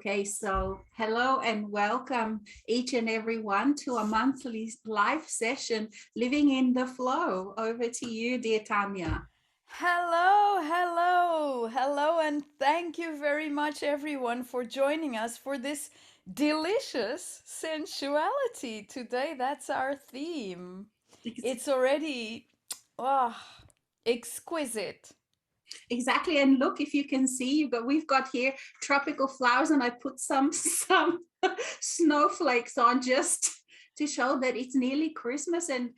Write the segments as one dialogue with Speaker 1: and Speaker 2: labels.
Speaker 1: Okay, so hello and welcome each and everyone to a monthly live session, Living in the Flow. Over to you, dear Tanya.
Speaker 2: Hello, and thank you very much, everyone, for joining us for this delicious sensuality. Today, that's our theme. It's already, oh, exquisite.
Speaker 1: Exactly, and look, if you can see, we've got here tropical flowers, and I put some snowflakes on just to show that it's nearly Christmas, and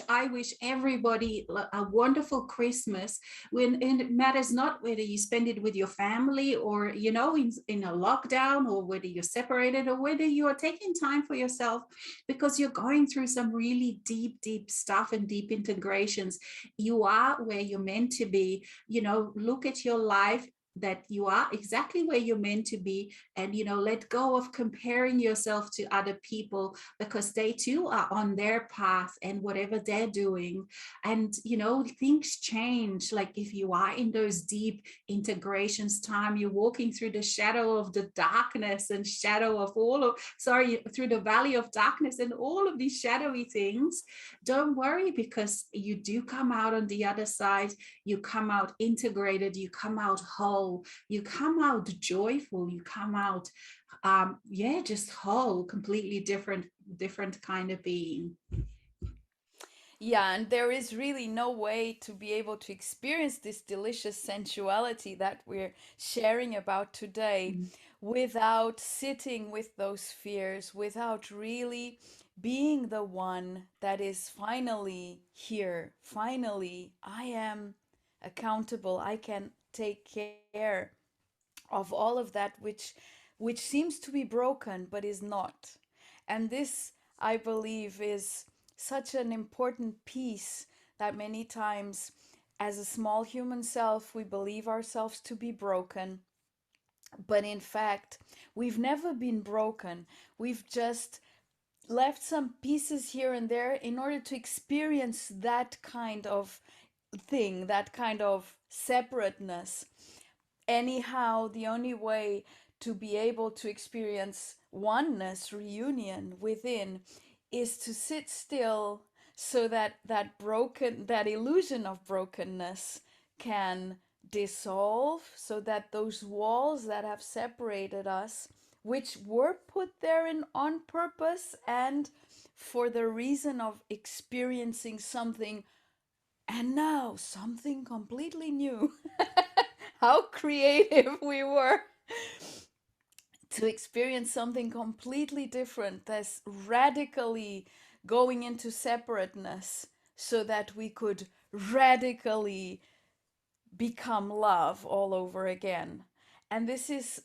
Speaker 1: I wish everybody a wonderful Christmas. And it matters not whether you spend it with your family or in a lockdown, or whether you're separated, or whether you are taking time for yourself because you're going through some really deep stuff and deep integrations. You are where you're meant to be. Look at your life, that you are exactly where you're meant to be, and let go of comparing yourself to other people, because they too are on their path and whatever they're doing. And things change. Like if you are in those deep integrations time, you're walking through the shadow of the darkness and shadow of all of sorry through the valley of darkness and all of these shadowy things. Don't worry, because you do come out on the other side. You come out integrated, you come out whole, you come out joyful, you come out just whole, completely different kind of being.
Speaker 2: Yeah, and there is really no way to be able to experience this delicious sensuality that we're sharing about today without sitting with those fears, without really being the one that is finally here. Finally, I am accountable. I can take care of all of that which seems to be broken but is not. And this, I believe, is such an important piece that many times, as a small human self, we believe ourselves to be broken. But in fact, we've never been broken. We've just left some pieces here and there in order to experience that kind of thing, that kind of separateness. Anyhow, the only way to be able to experience oneness, reunion within, is to sit still so that that illusion of brokenness can dissolve, so that those walls that have separated us, which were put there in on purpose and for the reason of experiencing something, and now something completely new. How creative we were to experience something completely different, that's radically going into separateness so that we could radically become love all over again. And this is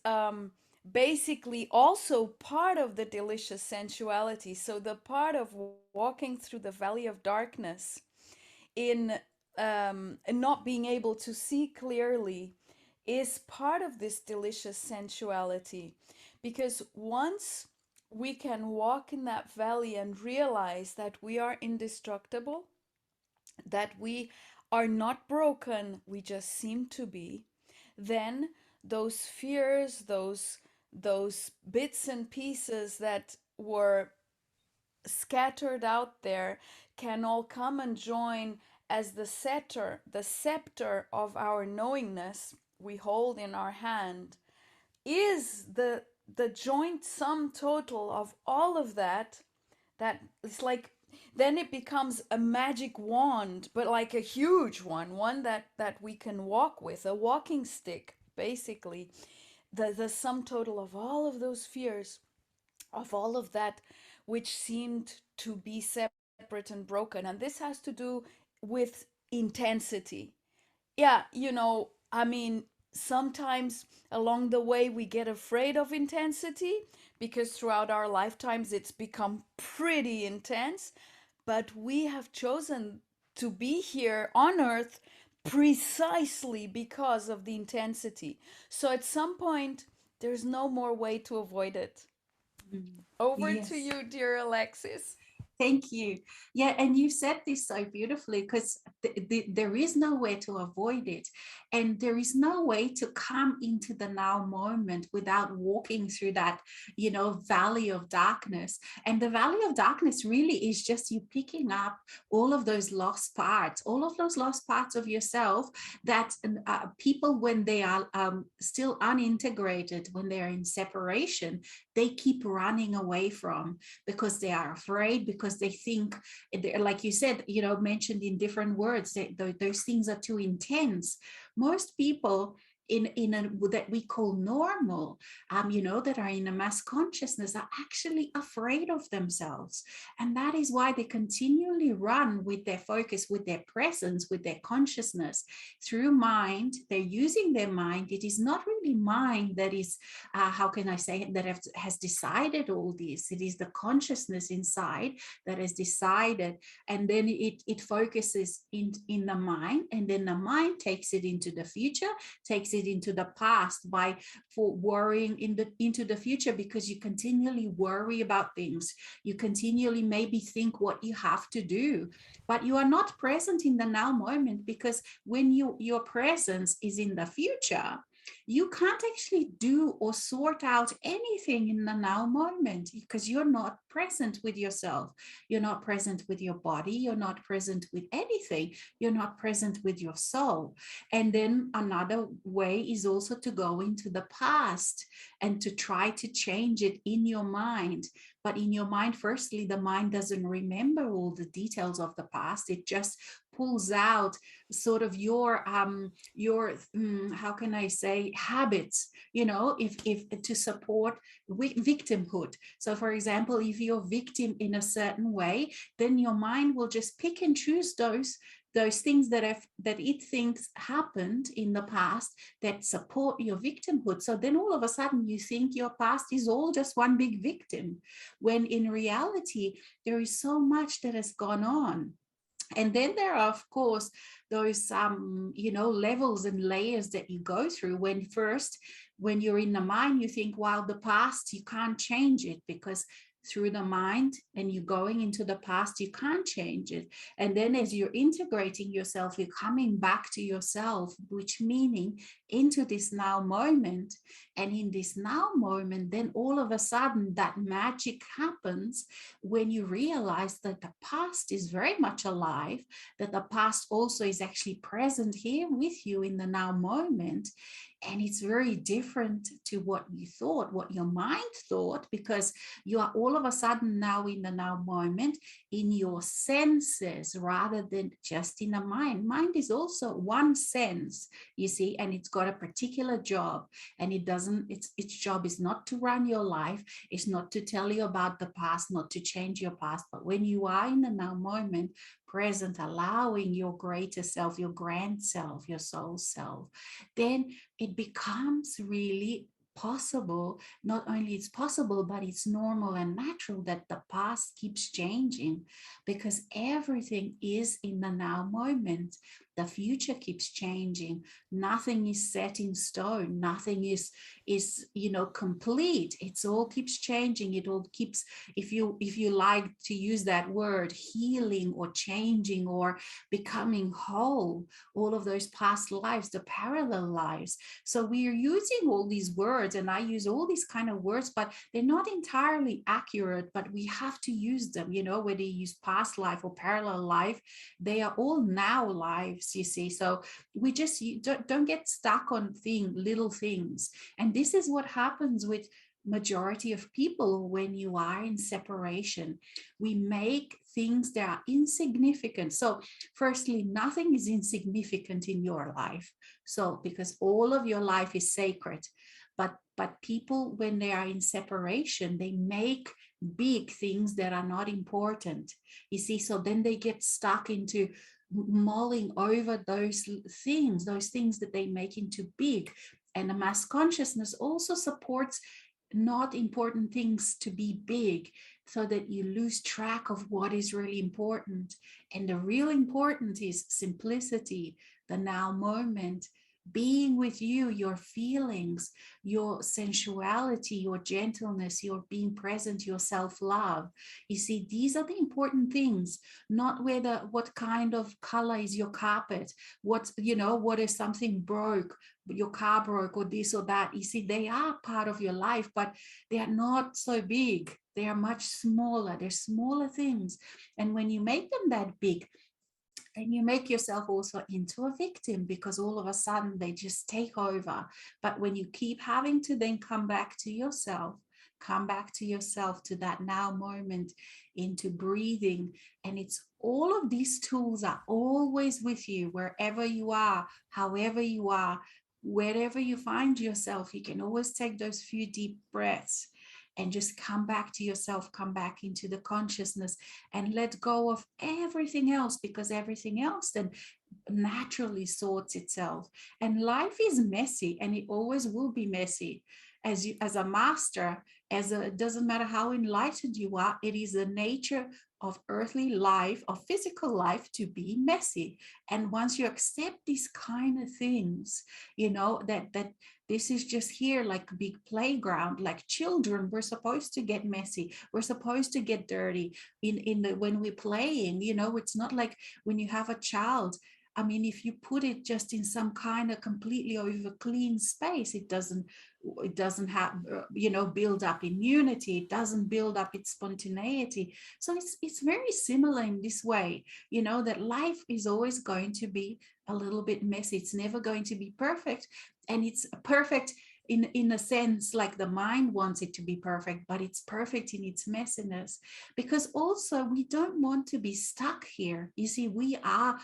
Speaker 2: basically also part of the delicious sensuality. So, the part of walking through the valley of darkness in not being able to see clearly is part of this delicious sensuality. Because once we can walk in that valley and realize that we are indestructible, that we are not broken, we just seem to be, then those fears, those bits and pieces that were scattered out there can all come and join as the scepter of our knowingness we hold in our hand is the joint sum total of all of that. That it's like, then it becomes a magic wand, but like a huge one that we can walk with, a walking stick, basically. The sum total of all of those fears, of all of that which seemed to be separate and broken. And this has to do with intensity. Yeah, I mean, sometimes along the way we get afraid of intensity because throughout our lifetimes it's become pretty intense. But we have chosen to be here on earth precisely because of the intensity. So at some point, there's no more way to avoid it.
Speaker 1: Mm.
Speaker 2: Over to
Speaker 1: Yes.
Speaker 2: you, dear Alexis.
Speaker 1: Thank you. Yeah, and you said this so beautifully, because there is no way to avoid it. And there is no way to come into the now moment without walking through that, valley of darkness. And the valley of darkness really is just you picking up all of those lost parts of yourself that people, when they are still unintegrated, when they're in separation, they keep running away from, because they are afraid, because they think, like you said, mentioned in different words, those things are too intense. Most people in a that we call normal, that are in a mass consciousness, are actually afraid of themselves. And that is why they continually run with their focus, with their presence, with their consciousness through mind. They're using their mind. It is not really mind that is, how can I say it, that has decided all this. It is the consciousness inside that has decided. And then it focuses in the mind, and then the mind takes it into the future, takes it into the past for worrying into the future, because you continually worry about things. You continually maybe think what you have to do, but you are not present in the now moment, because when your presence is in the future, you can't actually do or sort out anything in the now moment, because you're not present with yourself. You're not present with your body. You're not present with anything. You're not present with your soul. And then another way is also to go into the past and to try to change it in your mind. But in your mind, firstly, the mind doesn't remember all the details of the past. It just pulls out sort of your how can I say, habits, if to support victimhood. So for example, if you're victim in a certain way, then your mind will just pick and choose those things that it thinks happened in the past that support your victimhood. So then all of a sudden you think your past is all just one big victim, when in reality there is so much that has gone on. And then there are, of course, those levels and layers that you go through. When you're in the mind, you think, well, the past, you can't change it, because through the mind and you going into the past, you can't change it. And then as you're integrating yourself, you're coming back to yourself, which meaning into this now moment. And in this now moment, then all of a sudden that magic happens, when you realize that the past is very much alive, that the past also is actually present here with you in the now moment. And it's very different to what you thought, what your mind thought, because you are all of a sudden now in the now moment, in your senses, rather than just in the mind. Mind is also one sense, you see, and it's got a particular job. And its job is not to run your life, it's not to tell you about the past, not to change your past. But when you are in the now moment, present, allowing your greater self, your grand self, your soul self, then it becomes really possible. Not only it's possible, but it's normal and natural that the past keeps changing, because everything is in the now moment. The future keeps changing. Nothing is set in stone. Nothing is complete. It's all keeps changing. It all keeps, if you like to use that word, healing or changing or becoming whole, all of those past lives, the parallel lives. So we are using all these words, and I use all these kind of words, but they're not entirely accurate, but we have to use them, whether you use past life or parallel life, they are all now lives, you see. So we just don't get stuck on little things. And this is what happens with majority of people when you are in separation. We make things that are insignificant. So firstly, nothing is insignificant in your life, so because all of your life is sacred. But people, when they are in separation, they make big things that are not important, you see. So then they get stuck into mulling over those things that they make into big. And the mass consciousness also supports not important things to be big, so that you lose track of what is really important. And the real important is simplicity, the now moment, being with you, your feelings, your sensuality, your gentleness, your being present, your self-love. You see, these are the important things, not whether what kind of color is your carpet, what, what if something broke, your car broke, or this or that. You see, they are part of your life, but they are not so big. They are much smaller. They're smaller things. And when you make them that big, and you make yourself also into a victim, because all of a sudden they just take over. But when you keep having to then come back to yourself, to that now moment, into breathing, and it's all of these tools are always with you, wherever you are, however you are, wherever you find yourself. You can always take those few deep breaths and just come back to yourself, come back into the consciousness, and let go of everything else, because everything else then naturally sorts itself. And life is messy, and it always will be messy. As a master, it doesn't matter how enlightened you are, it is the nature of earthly life, of physical life, to be messy. And once you accept these kind of things, that this is just here, like a big playground, like children, we're supposed to get messy, we're supposed to get dirty when we're playing. It's not like when you have a child. I mean, if you put it just in some kind of completely over clean space, it doesn't have, build up immunity. It doesn't build up its spontaneity. So it's very similar in this way, that life is always going to be a little bit messy. It's never going to be perfect. And it's perfect in a sense, like the mind wants it to be perfect, but it's perfect in its messiness, because also we don't want to be stuck here. You see, we are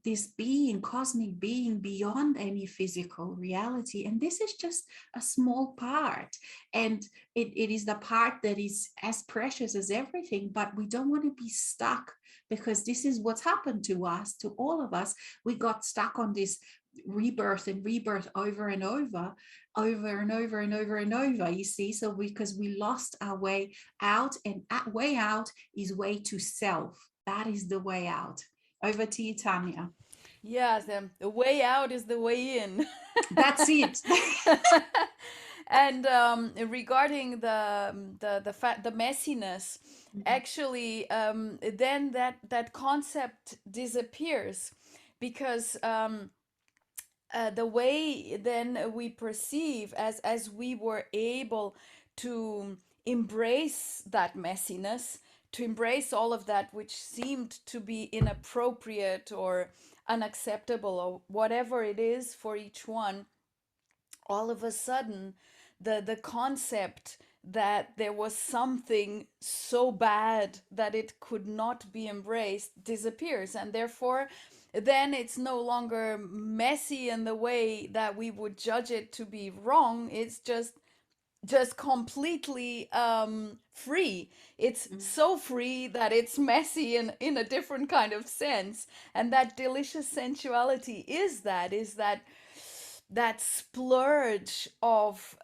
Speaker 1: this being, cosmic being, beyond any physical reality. And this is just a small part. And it is the part that is as precious as everything, but we don't want to be stuck, because this is what's happened to us, to all of us. We got stuck on this rebirth and rebirth over and over, over and over and over and over, you see. So because we lost our way out, and way out is way to self. That is the way out. Over to you, Tanya.
Speaker 2: Yes, the way out is the way in.
Speaker 1: That's it.
Speaker 2: And regarding the messiness, actually, then that concept disappears, because the way then we perceive, as we were able to embrace that messiness, to embrace all of that which seemed to be inappropriate or unacceptable, or whatever it is for each one, all of a sudden the concept that there was something so bad that it could not be embraced disappears, and therefore then it's no longer messy in the way that we would judge it to be wrong. It's just completely free. It's so free that it's messy in a different kind of sense. And that delicious sensuality is that splurge of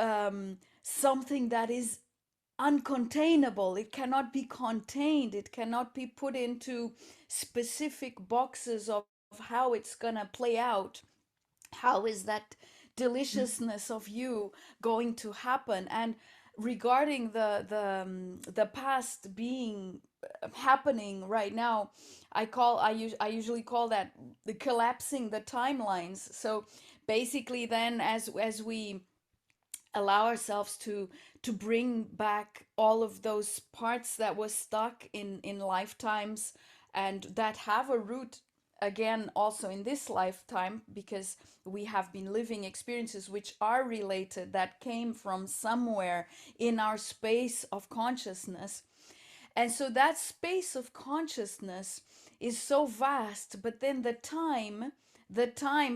Speaker 2: something that is uncontainable. It cannot be contained. It cannot be put into specific boxes of how it's gonna play out. How is that deliciousness of you going to happen? And regarding the past being happening right now, I usually call that the collapsing the timelines. So basically, then as we allow ourselves to bring back all of those parts that was stuck in lifetimes, and that have a root again also in this lifetime, because we have been living experiences which are related, that came from somewhere in our space of consciousness. And so that space of consciousness is so vast, but then the time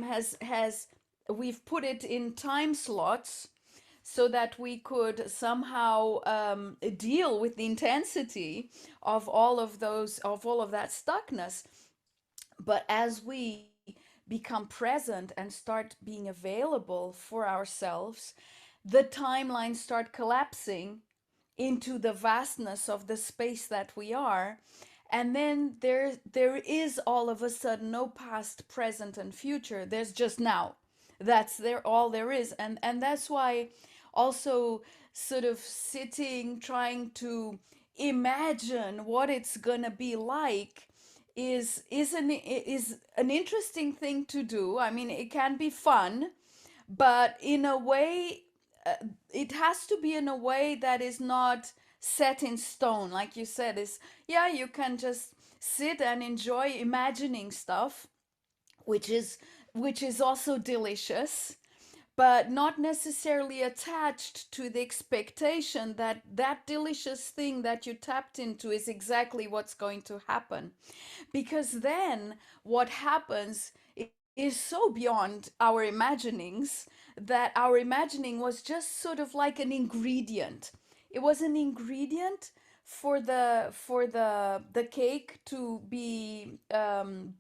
Speaker 2: has we've put it in time slots so that we could somehow deal with the intensity of all of that stuckness. But as we become present and start being available for ourselves, the timelines start collapsing into the vastness of the space that we are. And then there is all of a sudden no past, present, and future. There's just now. That's there all there is. And that's why also sort of sitting trying to imagine what it's gonna be like is an interesting thing to do. I mean, it can be fun, but in a way, it has to be in a way that is not set in stone. Like you said, is yeah, you can just sit and enjoy imagining stuff, which is which is also delicious, but not necessarily attached to the expectation that that delicious thing that you tapped into is exactly what's going to happen. Because then what happens is so beyond our imaginings that our imagining was just sort of like an ingredient. It was an ingredient for the cake to be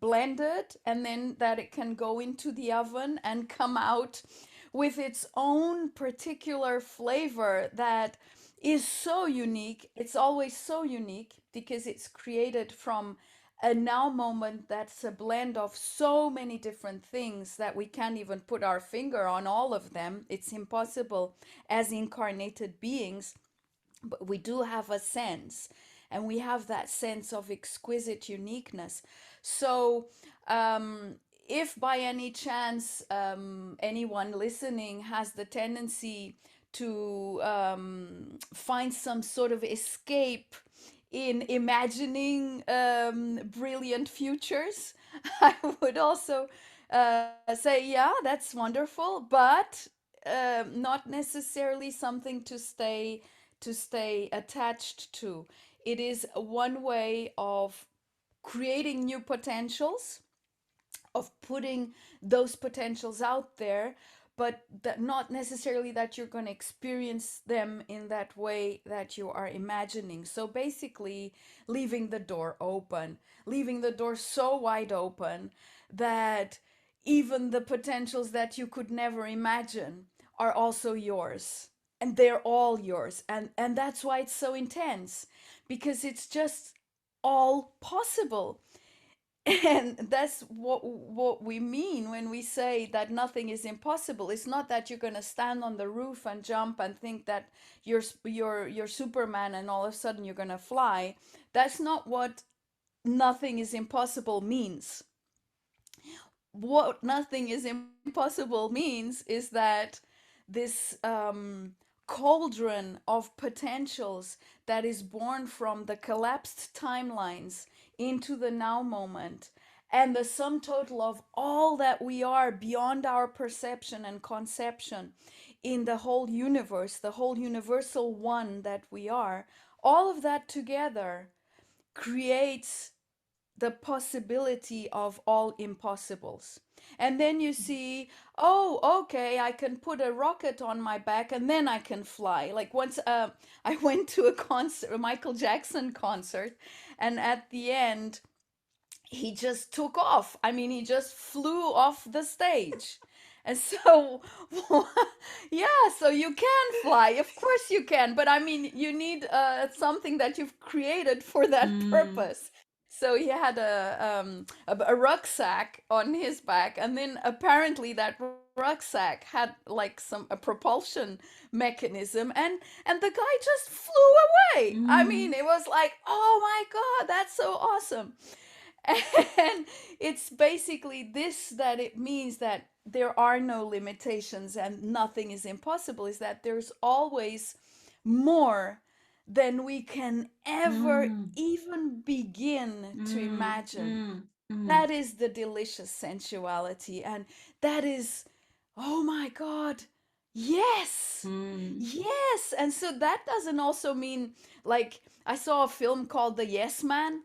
Speaker 2: blended, and then that it can go into the oven and come out with its own particular flavor that is so unique. It's always so unique because it's created from a now moment that's a blend of so many different things that we can't even put our finger on all of them. It's impossible as incarnated beings, but we do have a sense, and we have that sense of exquisite uniqueness. So if by any chance anyone listening has the tendency to find some sort of escape in imagining brilliant futures, I would also say, yeah, that's wonderful, but not necessarily something to stay attached to. It is one way of creating new potentials, of putting those potentials out there, but that not necessarily that you're going to experience them in that way that you are imagining. So basically, leaving the door open, leaving the door so wide open that even the potentials that you could never imagine are also yours, and they're all yours. And that's why it's so intense, because it's just all possible. And that's what we mean when we say that nothing is impossible. It's not that you're going to stand on the roof and jump and think that you're Superman and all of a sudden you're going to fly. That's not what nothing is impossible means. What nothing is impossible means is that this cauldron of potentials that is born from the collapsed timelines into the now moment, and the sum total of all that we are beyond our perception and conception in the whole universe, the whole universal one that we are, all of that together creates the possibility of all impossibles. And then you see, oh, okay, I can put a rocket on my back and then I can fly. Like once I went to a concert, a Michael Jackson concert, and at the end, he just took off. I mean, he just flew off the stage. And so, yeah, so you can fly. Of course you can. But I mean, you need something that you've created for that
Speaker 1: Mm.
Speaker 2: purpose. So he had a rucksack on his back, and then apparently that rucksack had like some a propulsion mechanism, and the guy just flew away. I mean,
Speaker 1: Mm.
Speaker 2: it was like, oh my God, that's so awesome. And it's basically this, that it means that there are no limitations and nothing is impossible, is that there's always more than we can ever
Speaker 1: Mm.
Speaker 2: even begin to
Speaker 1: Mm.
Speaker 2: imagine.
Speaker 1: Mm. Mm.
Speaker 2: That is the delicious sensuality. And that is, oh my God, yes,
Speaker 1: Mm.
Speaker 2: yes. And so that doesn't also mean, like, I saw a film called The Yes Man,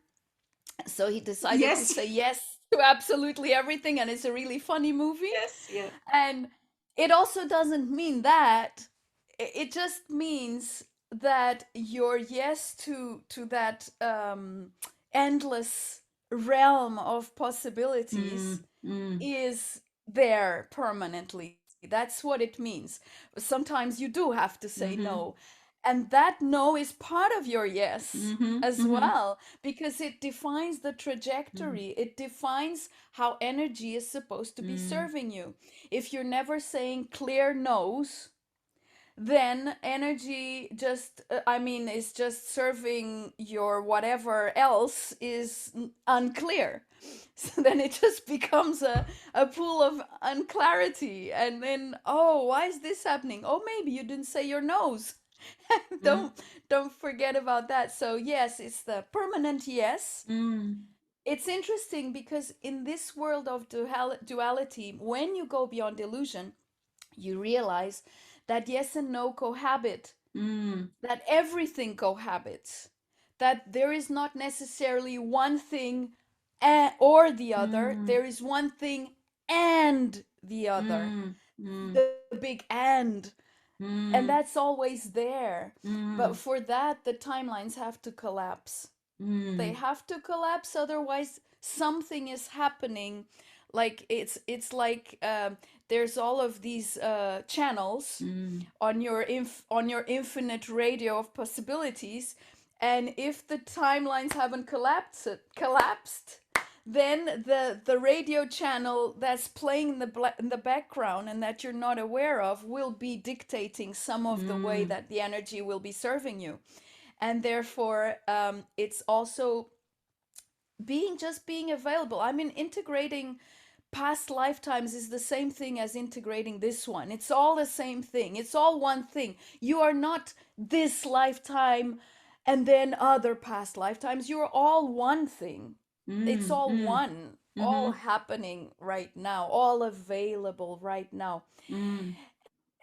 Speaker 2: so he decided to
Speaker 1: Yes.
Speaker 2: say yes to absolutely everything, and it's a really funny movie.
Speaker 1: Yes. Yeah.
Speaker 2: And it also doesn't mean that. It just means that your yes to that endless realm of possibilities
Speaker 1: Mm. Mm.
Speaker 2: is there permanently. That's what it means. Sometimes you do have to say
Speaker 1: Mm-hmm.
Speaker 2: no. And that no is part of your yes
Speaker 1: Mm-hmm.
Speaker 2: as
Speaker 1: Mm-hmm.
Speaker 2: well, because it defines the
Speaker 1: Mm-hmm.
Speaker 2: trajectory. It defines how energy is supposed to be serving you. If you're never saying clear no's, then energy just, I mean, is just serving your whatever else is unclear. So then it just becomes a pool of unclarity. And then, oh, why is this happening? Oh, maybe you didn't say your no's.
Speaker 1: Mm-hmm.
Speaker 2: Don't forget about that. So yes, it's the permanent yes.
Speaker 1: Mm-hmm.
Speaker 2: It's interesting because in this world of duality, when you go beyond illusion, you realize that yes and no cohabit,
Speaker 1: Mm-hmm.
Speaker 2: that everything cohabits, that there is not necessarily one thing or the other,
Speaker 1: Mm-hmm.
Speaker 2: there is one thing and the other,
Speaker 1: Mm-hmm.
Speaker 2: the big and. And
Speaker 1: Mm-hmm.
Speaker 2: that's always there. But
Speaker 1: Mm-hmm.
Speaker 2: for that, the timelines have to collapse. They have to collapse, otherwise something is happening. Like it's like there's all of these channels
Speaker 1: Mm-hmm.
Speaker 2: on your on your infinite radio of possibilities, and if the timelines haven't collapsed, then the radio channel that's playing in in the background and that you're not aware of will be dictating some of the way
Speaker 1: Mm-hmm.
Speaker 2: that the energy will be serving you. And therefore it's also being available. I mean, integrating past lifetimes is the same thing as integrating this one. It's all the same thing. It's all one thing. You are not this lifetime and then other past lifetimes. You're all one thing. It's all
Speaker 1: Mm-hmm.
Speaker 2: one, all
Speaker 1: Mm-hmm.
Speaker 2: happening right now, all available right now.
Speaker 1: Mm-hmm.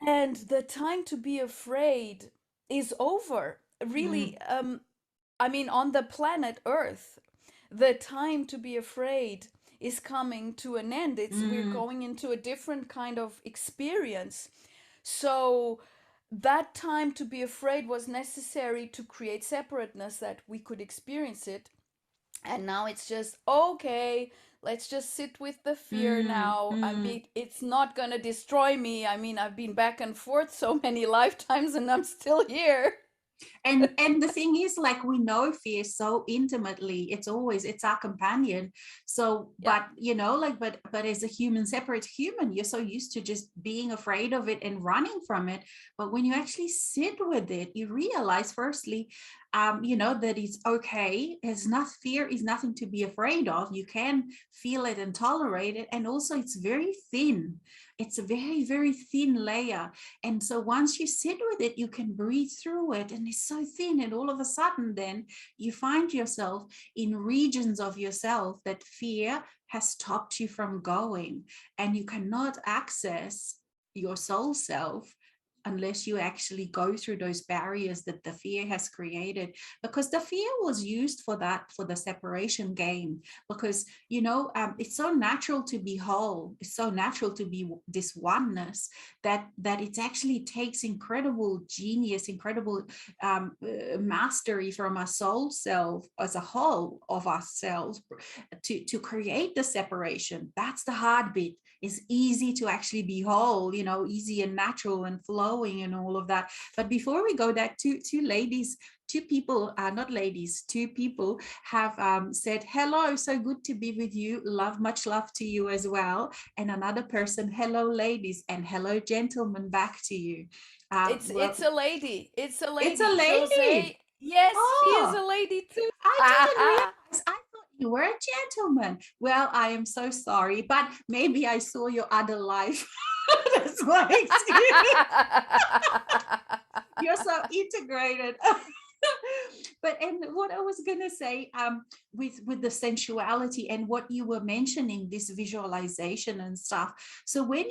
Speaker 2: And the time to be afraid is over.
Speaker 1: Mm-hmm.
Speaker 2: Really, I mean, on the planet Earth, the time to be afraid is coming to an end. It's We're
Speaker 1: Mm-hmm.
Speaker 2: going into a different kind of experience. So that time to be afraid was necessary to create separateness that we could experience it. And now it's just okay, let's just sit with the fear now.
Speaker 1: Mm-hmm.
Speaker 2: It's not going to destroy me. I mean, I've been back and forth so many lifetimes and I'm still here.
Speaker 1: And the thing is, like, we know fear so intimately, it's our companion. So
Speaker 2: Yeah.
Speaker 1: but like, but as a human, separate human, you're so used to just being afraid of it and running from it. But when you actually sit with it, you realize firstly, that it's okay. It's not, fear is nothing to be afraid of. You can feel it and tolerate it, and also it's very thin. It's a very, very thin layer. And so once you sit with it, you can breathe through it, and it's so thin. And all of a sudden, then you find yourself in regions of yourself that fear has stopped you from going, and you cannot access your soul self unless you actually go through those barriers that the fear has created, because the fear was used for that, for the separation game. Because it's so natural to be whole, it's so natural to be this oneness, that it actually takes incredible genius, incredible mastery from our soul self as a whole of ourselves to create the separation. That's the hard bit. It's easy to actually be whole, easy and natural and flowing and all of that. But before we go, that two ladies, two people, not ladies, two people have said hello, so good to be with you, much love to you as well. And another person, hello ladies, and hello gentlemen, back to you.
Speaker 2: It's a lady. It's a
Speaker 1: It's a
Speaker 2: lady.
Speaker 1: lady.
Speaker 2: Jose. Yes, she is
Speaker 1: Oh,
Speaker 2: a lady too.
Speaker 1: I didn't realize. I thought you were a gentleman. Well, I am so sorry, but maybe I saw your other life. That's my excuse. You're so integrated. But and what I was gonna say, with the sensuality and what you were mentioning, this visualization and stuff. So when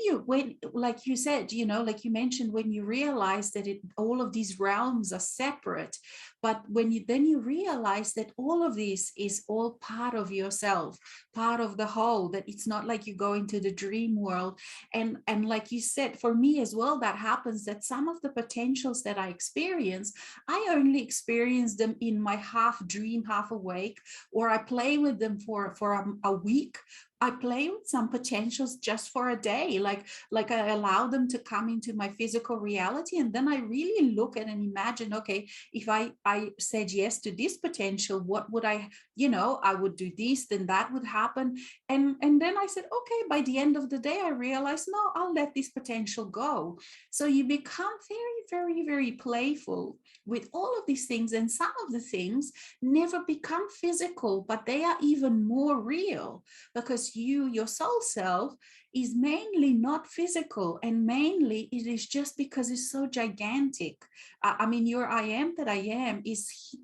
Speaker 1: like you said, like you mentioned, when you realize that all of these realms are separate, but when you realize that all of this is all part of yourself, part of the whole, that it's not like you go into the dream world. And like you said, for me as well, that happens, that some of the potentials that I experience, I only experience them in my half dream, half awake, or I play with them for a week I play with some potentials just for a day, like I allow them to come into my physical reality, and then I really look at and imagine, okay, if I said yes to this potential, what would I, I would do this, then that would happen, and then I said, okay, by the end of the day, I realized, no, I'll let this potential go. So you become very, very, very playful with all of these things, and some of the things never become physical, but they are even more real, because your soul self is mainly not physical, and mainly it is just because it's so gigantic. I mean, your I am that I am it's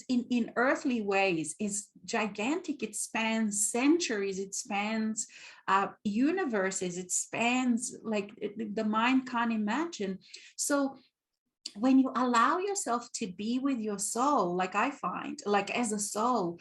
Speaker 1: in earthly ways is gigantic. It spans centuries, it spans universes, it spans like the mind can't imagine. So when you allow yourself to be with your soul, like I find, like as a soul,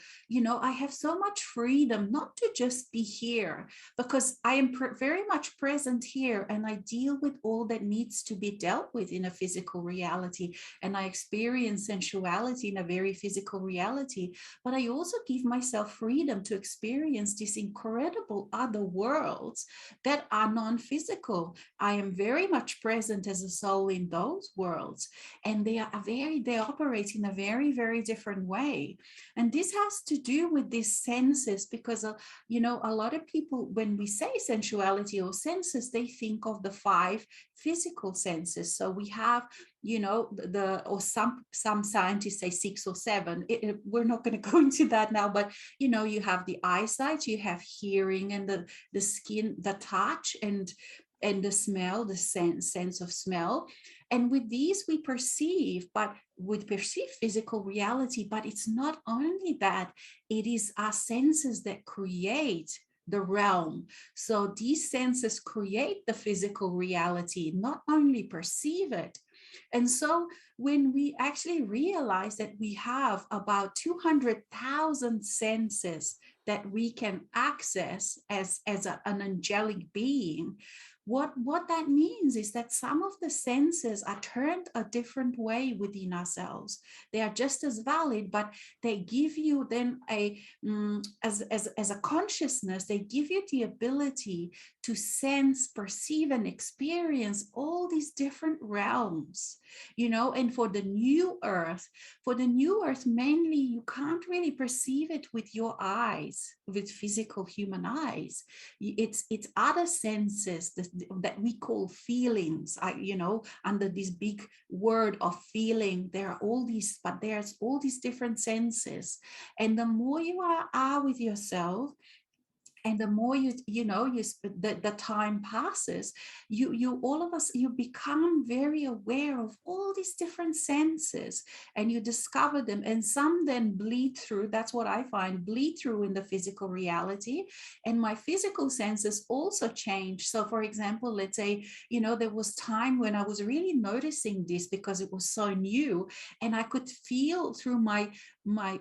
Speaker 1: I have so much freedom not to just be here, because I am very much present here, and I deal with all that needs to be dealt with in a physical reality, and I experience sensuality in a very physical reality. But I also give myself freedom to experience these incredible other worlds that are non-physical. I am very much present as a soul in those worlds, and they operate in a very, very different way. And this has to do with these senses, because a lot of people, when we say sensuality or senses, they think of the five physical senses. So we have, or some scientists say six or seven. We're not going to go into that now, but you have the eyesight, you have hearing, and the skin, the touch, and the smell, the sense of smell. And with these we perceive physical reality, but it's not only that, it is our senses that create the realm. So these senses create the physical reality, not only perceive it. And so when we actually realize that we have about 200,000 senses that we can access as an angelic being, what that means is that some of the senses are turned a different way within ourselves. They are just as valid, but they give you then as a consciousness, they give you the ability to sense, perceive, and experience all these different realms. And for the new earth, mainly you can't really perceive it with your eyes, with physical human eyes. It's other senses that we call feelings. Under this big word of feeling, there's all these different senses. And the more you are with yourself, and the more the time passes, you all of us, you become very aware of all these different senses, and you discover them, and some then bleed through. That's what I find, bleed through in the physical reality. And my physical senses also change. So for example, let's say, there was time when I was really noticing this, because it was so new, and I could feel through my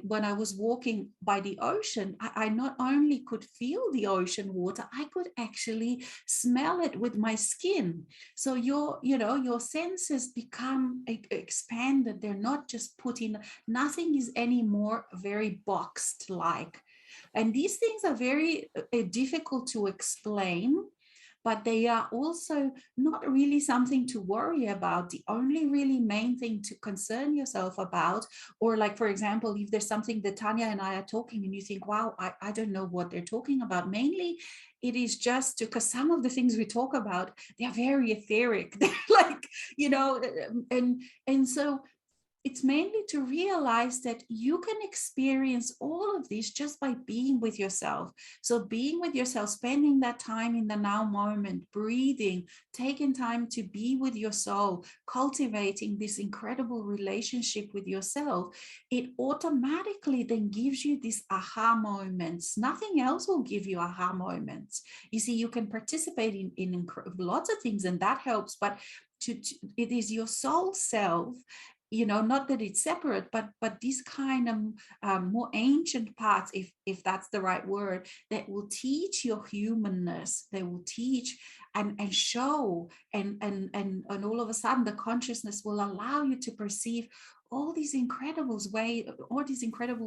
Speaker 1: when I was walking by the ocean, I not only could feel the ocean water, I could actually smell it with my skin. So your senses become expanded. They're not just put in, nothing is anymore very boxed like. And these things are very difficult to explain, but they are also not really something to worry about. The only really main thing to concern yourself about, or like, for example, if there's something that Tanya and I are talking and you think, wow, I don't know what they're talking about, mainly it is just because some of the things we talk about, they're very etheric. They're like, and so it's mainly to realize that you can experience all of this just by being with yourself. So being with yourself, spending that time in the now moment, breathing, taking time to be with your soul, cultivating this incredible relationship with yourself, it automatically then gives you these aha moments. Nothing else will give you aha moments. You see, you can participate in lots of things, and that helps, but it is your soul self, not that it's separate, but these kind of more ancient parts, if that's the right word, that will teach your humanness. They will teach and show, and all of a sudden the consciousness will allow you to perceive all these incredible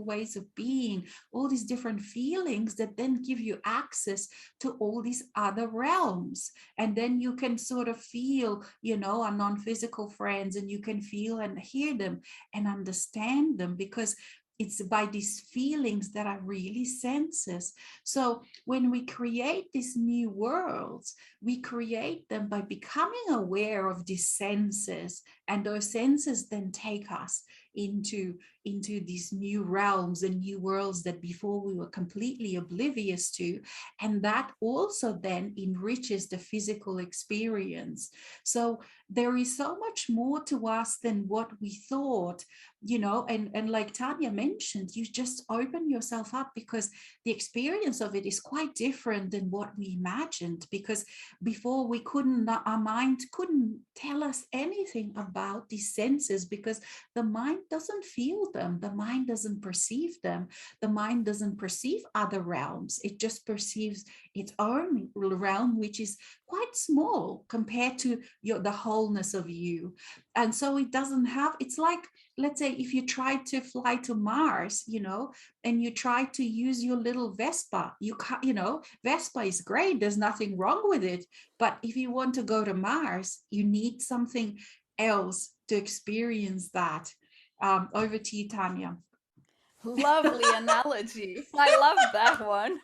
Speaker 1: ways of being, all these different feelings that then give you access to all these other realms. And then you can sort of feel, our non-physical friends, and you can feel and hear them and understand them, because it's by these feelings that are really senses. So when we create these new worlds, we create them by becoming aware of these senses, and those senses then take us into these new realms and new worlds that before we were completely oblivious to. And that also then enriches the physical experience. So there is so much more to us than what we thought, and like Tanya mentioned, you just open yourself up, because the experience of it is quite different than what we imagined. Because before, our mind couldn't tell us anything about these senses, because the mind doesn't feel them, the mind doesn't perceive them, the mind doesn't perceive other realms. It just perceives its own realm, which is quite small compared to the wholeness of you. And so it doesn't have, it's like, let's say if you try to fly to Mars, and you try to use your little Vespa, you can't, Vespa is great, there's nothing wrong with it, but if you want to go to Mars, you need something else to experience that. Over to you, Tanya.
Speaker 2: Lovely analogy. I love that one.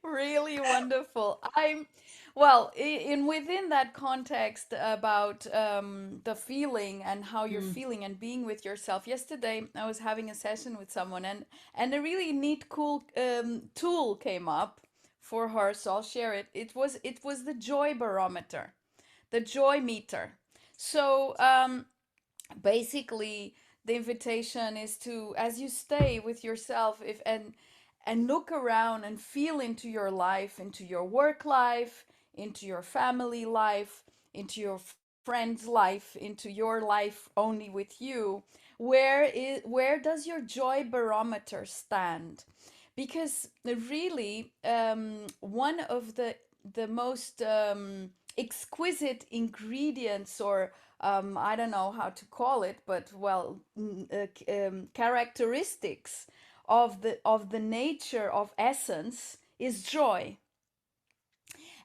Speaker 2: Really wonderful. Well, in within that context about the feeling and how you're
Speaker 1: Mm,
Speaker 2: feeling and being with yourself. Yesterday, I was having a session with someone, and a really neat, cool tool came up for her. So I'll share it. It was the joy barometer, the joy meter. So basically the invitation is to, as you stay with yourself, if and look around and feel into your life, into your work life, into your family life, into your friend's life, into your life only with you. Where does your joy barometer stand? Because really, one of the most exquisite ingredients, or I don't know how to call it, but well, characteristics of the nature of essence is joy.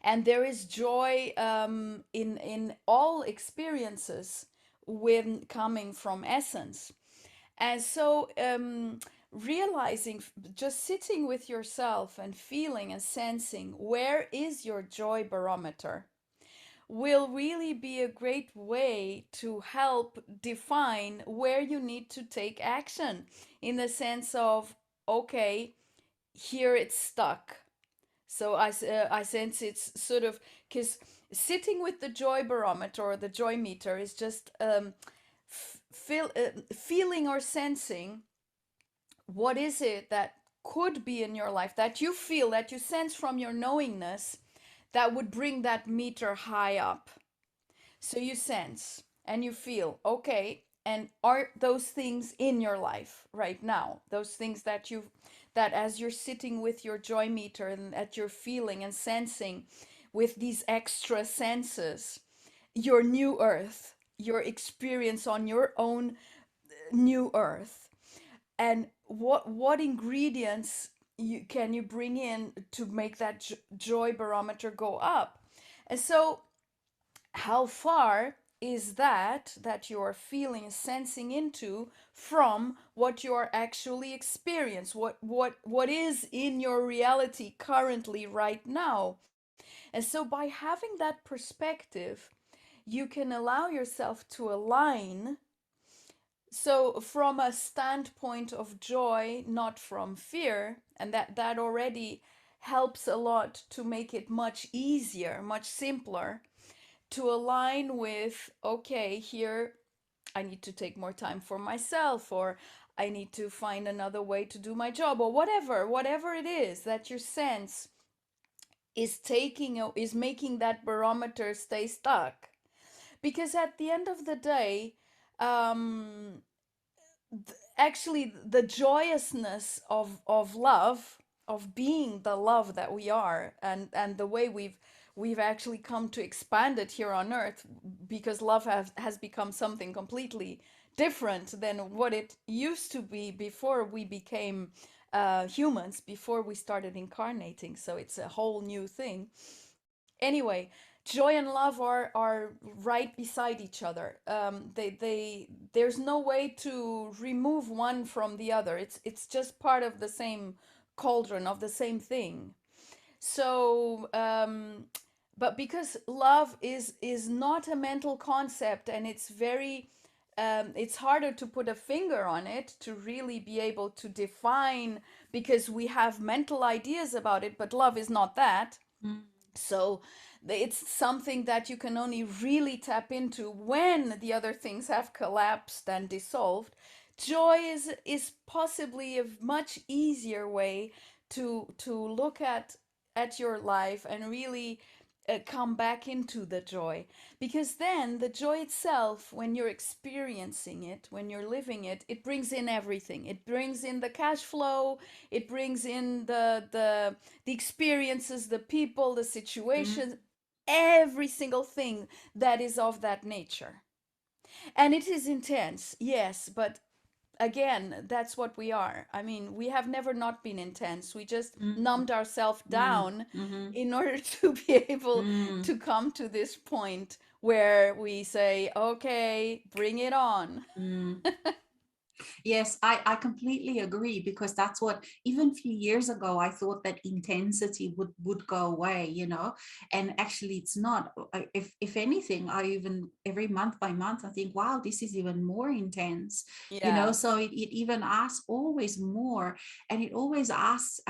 Speaker 2: And there is joy in all experiences when coming from essence. And so realizing, just sitting with yourself and feeling and sensing where is your joy barometer will really be a great way to help define where you need to take action, in the sense of, okay, here it's stuck. So I sense it's sort of, because sitting with the joy barometer or the joy meter is just feeling or sensing what is it that could be in your life, that you feel, that you sense from your knowingness, that would bring that meter high up. So you sense and you feel, okay, and are those things in your life right now? Those things that that as you're sitting with your joy meter and that you're feeling and sensing with these extra senses, your new earth, your experience on your own new earth, and what ingredients can you bring in to make that joy barometer go up? And so how far is that you're feeling, sensing into, from what you're actually experience, what is in your reality currently right now? And so by having that perspective, you can allow yourself to align, so from a standpoint of joy, not from fear, and that already helps a lot to make it much easier, much simpler, to align with, okay, here I need to take more time for myself, or I need to find another way to do my job, or whatever it is that your sense is making that barometer stay stuck. Because at the end of the day, um actually the joyousness of love, of being the love that we are, and the way we've actually come to expand it here on earth, because love has become something completely different than what it used to be before we became humans, before we started incarnating. So it's a whole new thing. Anyway, joy and love are right beside each other. There's no way to remove one from the other. It's just part of the same cauldron of the same thing. So but because love is not a mental concept, and it's very it's harder to put a finger on it to really be able to define, because we have mental ideas about it, but love is not that.
Speaker 1: Mm,
Speaker 2: So it's something that you can only really tap into when the other things have collapsed and dissolved. Joy is possibly a much easier way to look at your life and really come back into the joy, because then the joy itself, when you're experiencing it, when you're living it, it brings in everything. It brings in the cash flow, it brings in the experiences, the people, the
Speaker 1: mm,
Speaker 2: situations, every single thing that is of that nature. And it is intense, yes, but again, that's what we are. I mean, we have never not been intense. We just
Speaker 1: mm,
Speaker 2: numbed ourselves
Speaker 1: mm,
Speaker 2: down
Speaker 1: mhm,
Speaker 2: in order to be able
Speaker 1: mm,
Speaker 2: to come to this point where we say, okay, bring it on.
Speaker 1: mm. Yes, I completely agree, because that's what, even a few years ago, I thought that intensity would go away, and actually it's not. If anything, I even every month by month, I think, wow, this is even more intense,
Speaker 2: Yeah.
Speaker 1: so it even asks always more, and it always asks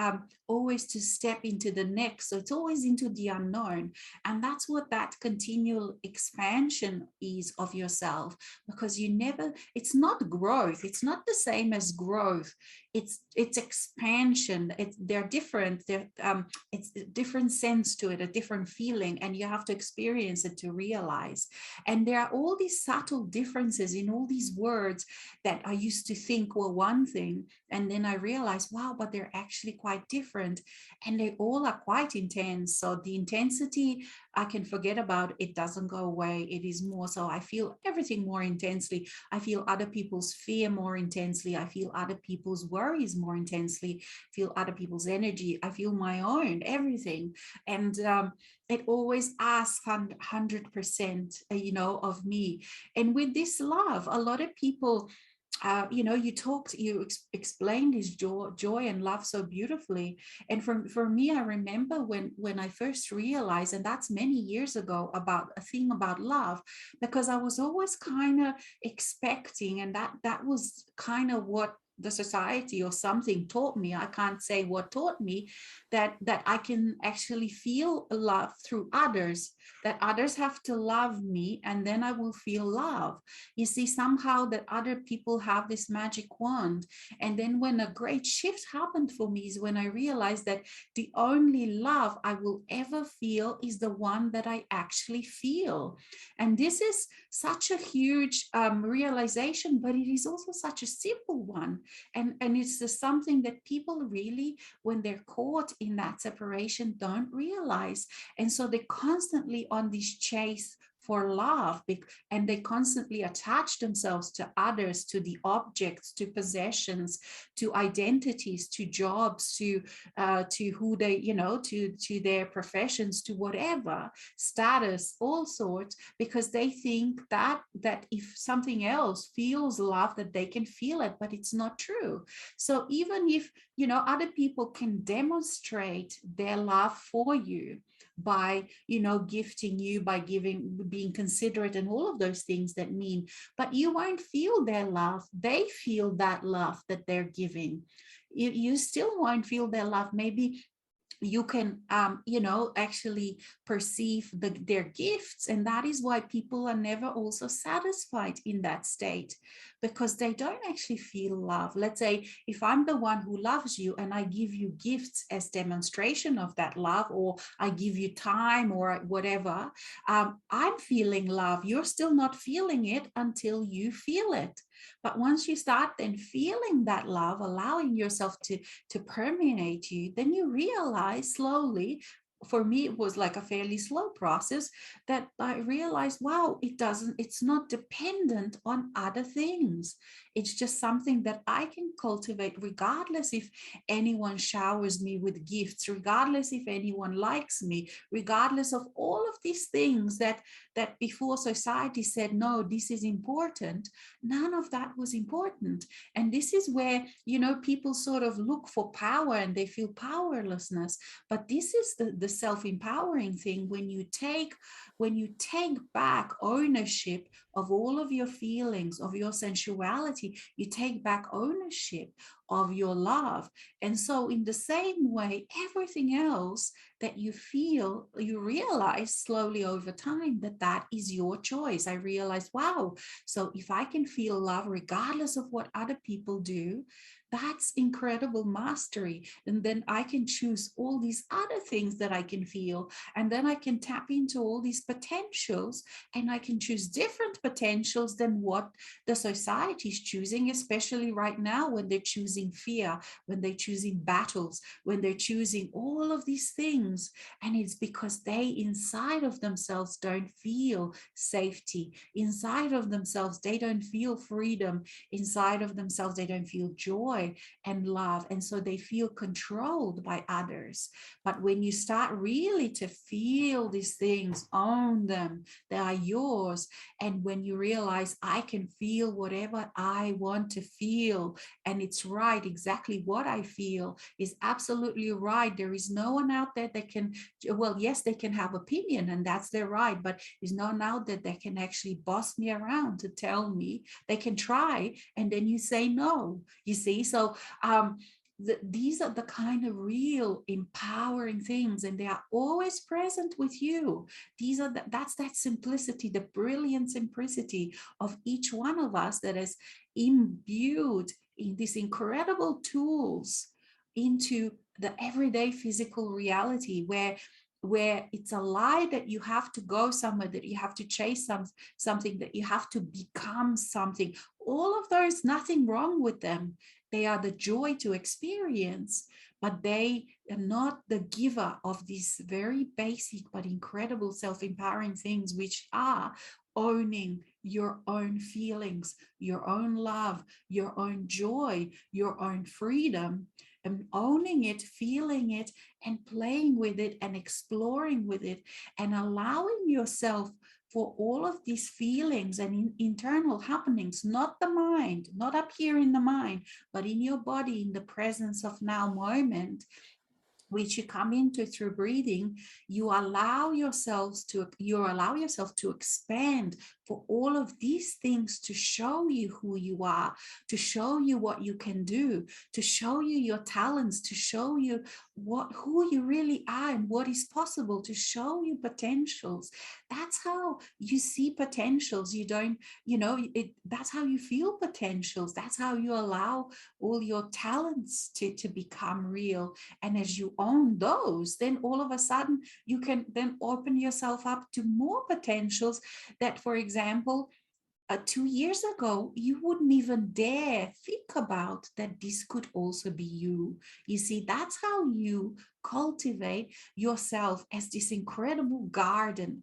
Speaker 1: always to step into the next. So it's always into the unknown. And that's what that continual expansion is of yourself, because you never, it's not growth, it's not the same as growth, it's expansion. They're different. It's a different sense to it, a different feeling, and you have to experience it to realize. And there are all these subtle differences in all these words that I used to think were one thing, and then I realized, wow, but they're actually quite different, and they all are quite intense. So the intensity, I can forget about. It doesn't go away. It is more so I feel everything more intensely. I feel other people's fear more intensely. I feel other people's worries more intensely. I feel other people's energy. I feel my own, everything. And it always asks 100%, of me. And with this love, a lot of people, you explained this joy and love so beautifully. And for me, I remember when I first realized, and that's many years ago, about a thing about love, because I was always kind of expecting, and that was kind of what the society or something taught me. I can't say what taught me, that I can actually feel love through others, that others have to love me, and then I will feel love. You see, somehow that other people have this magic wand. And then when a great shift happened for me is when I realized that the only love I will ever feel is the one that I actually feel. And this is such a huge realization, but it is also such a simple one. And it's just something that people really, when they're caught in that separation, don't realize. And so they're constantly on this chase for love, and they constantly attach themselves to others, to the objects, to possessions, to identities, to jobs, to who they, to their professions, to whatever status, all sorts, because they think that if something else feels love, that they can feel it, but it's not true. So even if other people can demonstrate their love for you by gifting you, by being considerate, and all of those things that mean, but you won't feel their love. They feel that love that they're giving. You still won't feel their love. Maybe you can actually perceive their gifts, and that is why people are never also satisfied in that state, because they don't actually feel love. Let's say if I'm the one who loves you and I give you gifts as demonstration of that love, or I give you time or whatever, I'm feeling love. You're still not feeling it until you feel it. But once you start then feeling that love, allowing yourself to permeate you, then you realize slowly for me, it was like a fairly slow process that I realized, wow, it's not dependent on other things. It's just something that I can cultivate regardless if anyone showers me with gifts, regardless if anyone likes me, regardless of all of these things that before society said, no, this is important. None of that was important. And this is where, people sort of look for power and they feel powerlessness. But this is the self-empowering thing. When you take back ownership of all of your feelings, of your sensuality, you take back ownership of your love. And so in the same way, everything else that you feel, you realize slowly over time that is your choice. I realized, wow, so if I can feel love regardless of what other people do, that's incredible mastery. And then I can choose all these other things that I can feel. And then I can tap into all these potentials, and I can choose different potentials than what the society is choosing, especially right now when they're choosing fear, when they're choosing battles, when they're choosing all of these things. And it's because they inside of themselves don't feel safety. Inside of themselves, they don't feel freedom. Inside of themselves, they don't feel joy and love. And so they feel controlled by others. But when you start really to feel these things, own them, they are yours. And when you realize I can feel whatever I want to feel, and it's right, exactly what I feel is absolutely right. There is no one out there that can, well, yes, they can have opinion and that's their right, but there's no one out there that can actually boss me around to tell me. They can try, and then you say no, you see. So these are the kind of real empowering things, and they are always present with you. That's that simplicity, the brilliant simplicity of each one of us that is imbued in these incredible tools into the everyday physical reality, where it's a lie that you have to go somewhere, that you have to chase something, that you have to become something. All of those, nothing wrong with them. They are the joy to experience, but they are not the giver of these very basic but incredible self-empowering things, which are owning your own feelings, your own love, your own joy, your own freedom, and owning it, feeling it, and playing with it and exploring with it, and allowing yourself for all of these feelings and internal happenings, not the mind, not up here in the mind, but in your body, in the presence of now moment, which you come into through breathing. You allow yourself to expand for all of these things, to show you who you are, to show you what you can do, to show you your talents, to show you who you really are and what is possible, to show you potentials. That's how you see potentials. You don't, that's how you feel potentials. That's how you allow all your talents to become real. And as you own those, then all of a sudden you can then open yourself up to more potentials that, for example, 2 years ago, you wouldn't even dare think about that this could also be you. You see, that's how you cultivate yourself as this incredible garden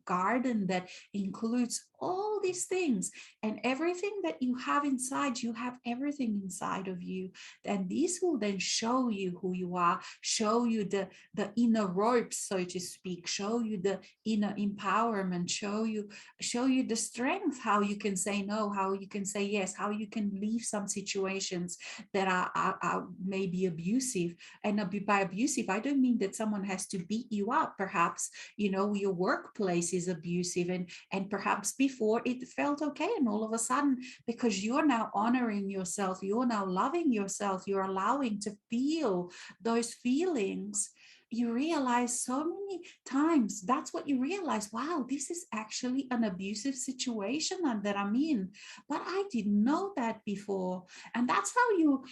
Speaker 1: that includes all these things, and everything that you have inside. You have everything inside of you, and this will then show you who you are, show you the inner ropes, so to speak, show you the inner empowerment, show you the strength, how you can say no, how you can say yes, how you can leave some situations that are maybe abusive. And by abusive, I don't mean that someone has to beat you up. Perhaps, your workplace is abusive, and perhaps before it felt okay, and all of a sudden, because you're now honoring yourself, you're now loving yourself, you're allowing to feel those feelings, you realize so many times, that's what you realize, wow, this is actually an abusive situation that I'm in, but I didn't know that before. And that's how you,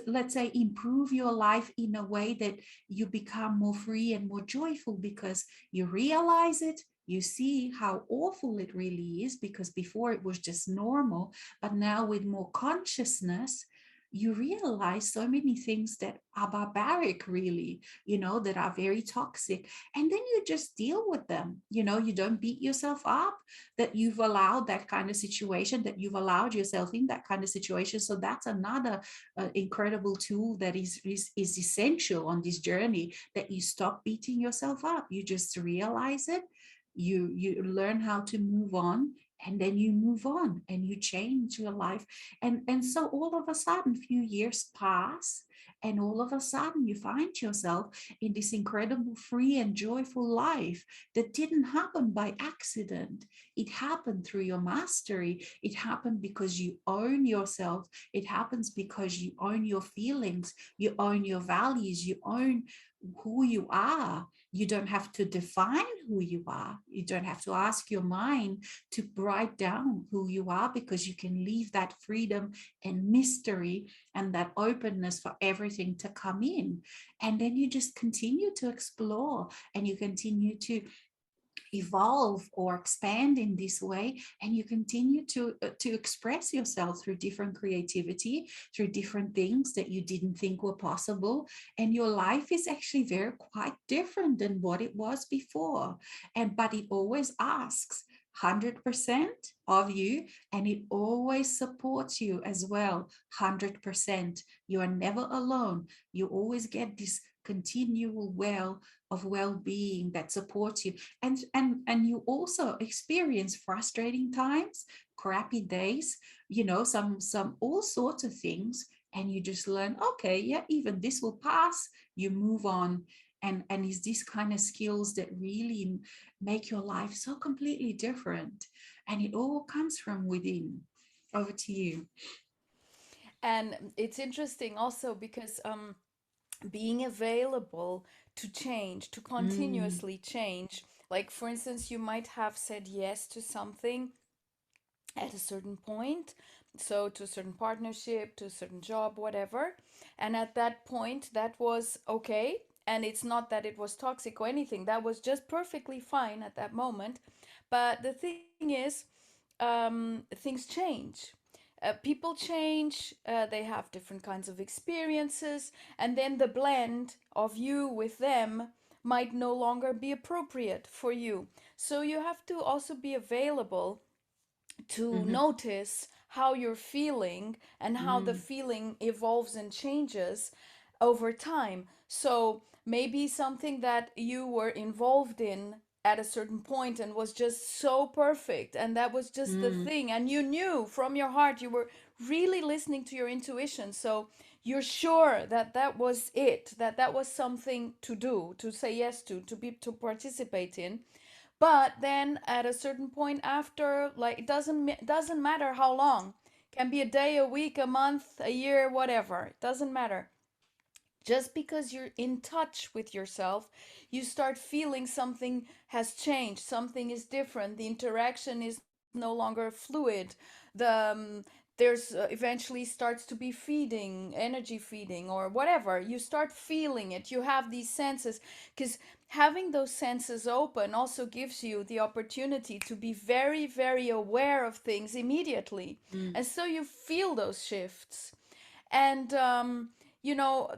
Speaker 1: let's say, improve your life in a way that you become more free and more joyful, because you realize it, you see how awful it really is, because before it was just normal, but now with more consciousness, you realize so many things that are barbaric, really, that are very toxic. And then you just deal with them. You don't beat yourself up that you've allowed that kind of situation, that you've allowed yourself in that kind of situation. So that's another incredible tool that is essential on this journey, that you stop beating yourself up. You just realize it. You learn how to move on, and then you move on and you change your life. And so all of a sudden few years pass, and all of a sudden you find yourself in this incredible free and joyful life that didn't happen by accident. It happened through your mastery. It happened because you own yourself. It happens because you own your feelings, you own your values, you own who you are. You don't have to define who you are. You don't have to ask your mind to write down who you are, because you can leave that freedom and mystery and that openness for everything to come in. And then you just continue to explore, and you continue to evolve or expand in this way, and you continue to express yourself through different creativity, through different things that you didn't think were possible. And your life is actually very quite different than what it was before. And but it always asks 100% of you, and it always supports you as well. 100%. You are never alone. You always get this continual well of well-being that supports you. And you also experience frustrating times, crappy days, some all sorts of things. And you just learn, okay, yeah, even this will pass. You move on. And it's these kind of skills that really make your life so completely different. And it all comes from within. Over to you.
Speaker 2: And it's interesting also because being available to change, to
Speaker 1: Mm,
Speaker 2: continuously change. Like, for instance, you might have said yes to something at a certain point, so to a certain partnership, to a certain job, whatever. And at that point, that was okay. And it's not that it was toxic or anything, that was just perfectly fine at that moment. But the thing is, things change. People change, they have different kinds of experiences, and then the blend of you with them might no longer be appropriate for you. So you have to also be available to
Speaker 1: mhm,
Speaker 2: notice how you're feeling and how the
Speaker 1: mm,
Speaker 2: feeling evolves and changes over time. So maybe something that you were involved in at a certain point and was just so perfect, and that was just the
Speaker 1: mm,
Speaker 2: thing, and you knew from your heart, you were really listening to your intuition, so you're sure that that was it, that that was something to do, to say yes to be, to participate in. But then at a certain point after, like, it doesn't matter how long, can be a day, a week, a month, a year, whatever, it doesn't matter. Just because you're in touch with yourself, you start feeling something has changed, something is different, the interaction is no longer fluid, there's eventually starts to be feeding, energy feeding or whatever. You start feeling it, you have these senses, because having those senses open also gives you the opportunity to be very, very aware of things immediately.
Speaker 1: mm,
Speaker 2: And so you feel those shifts. And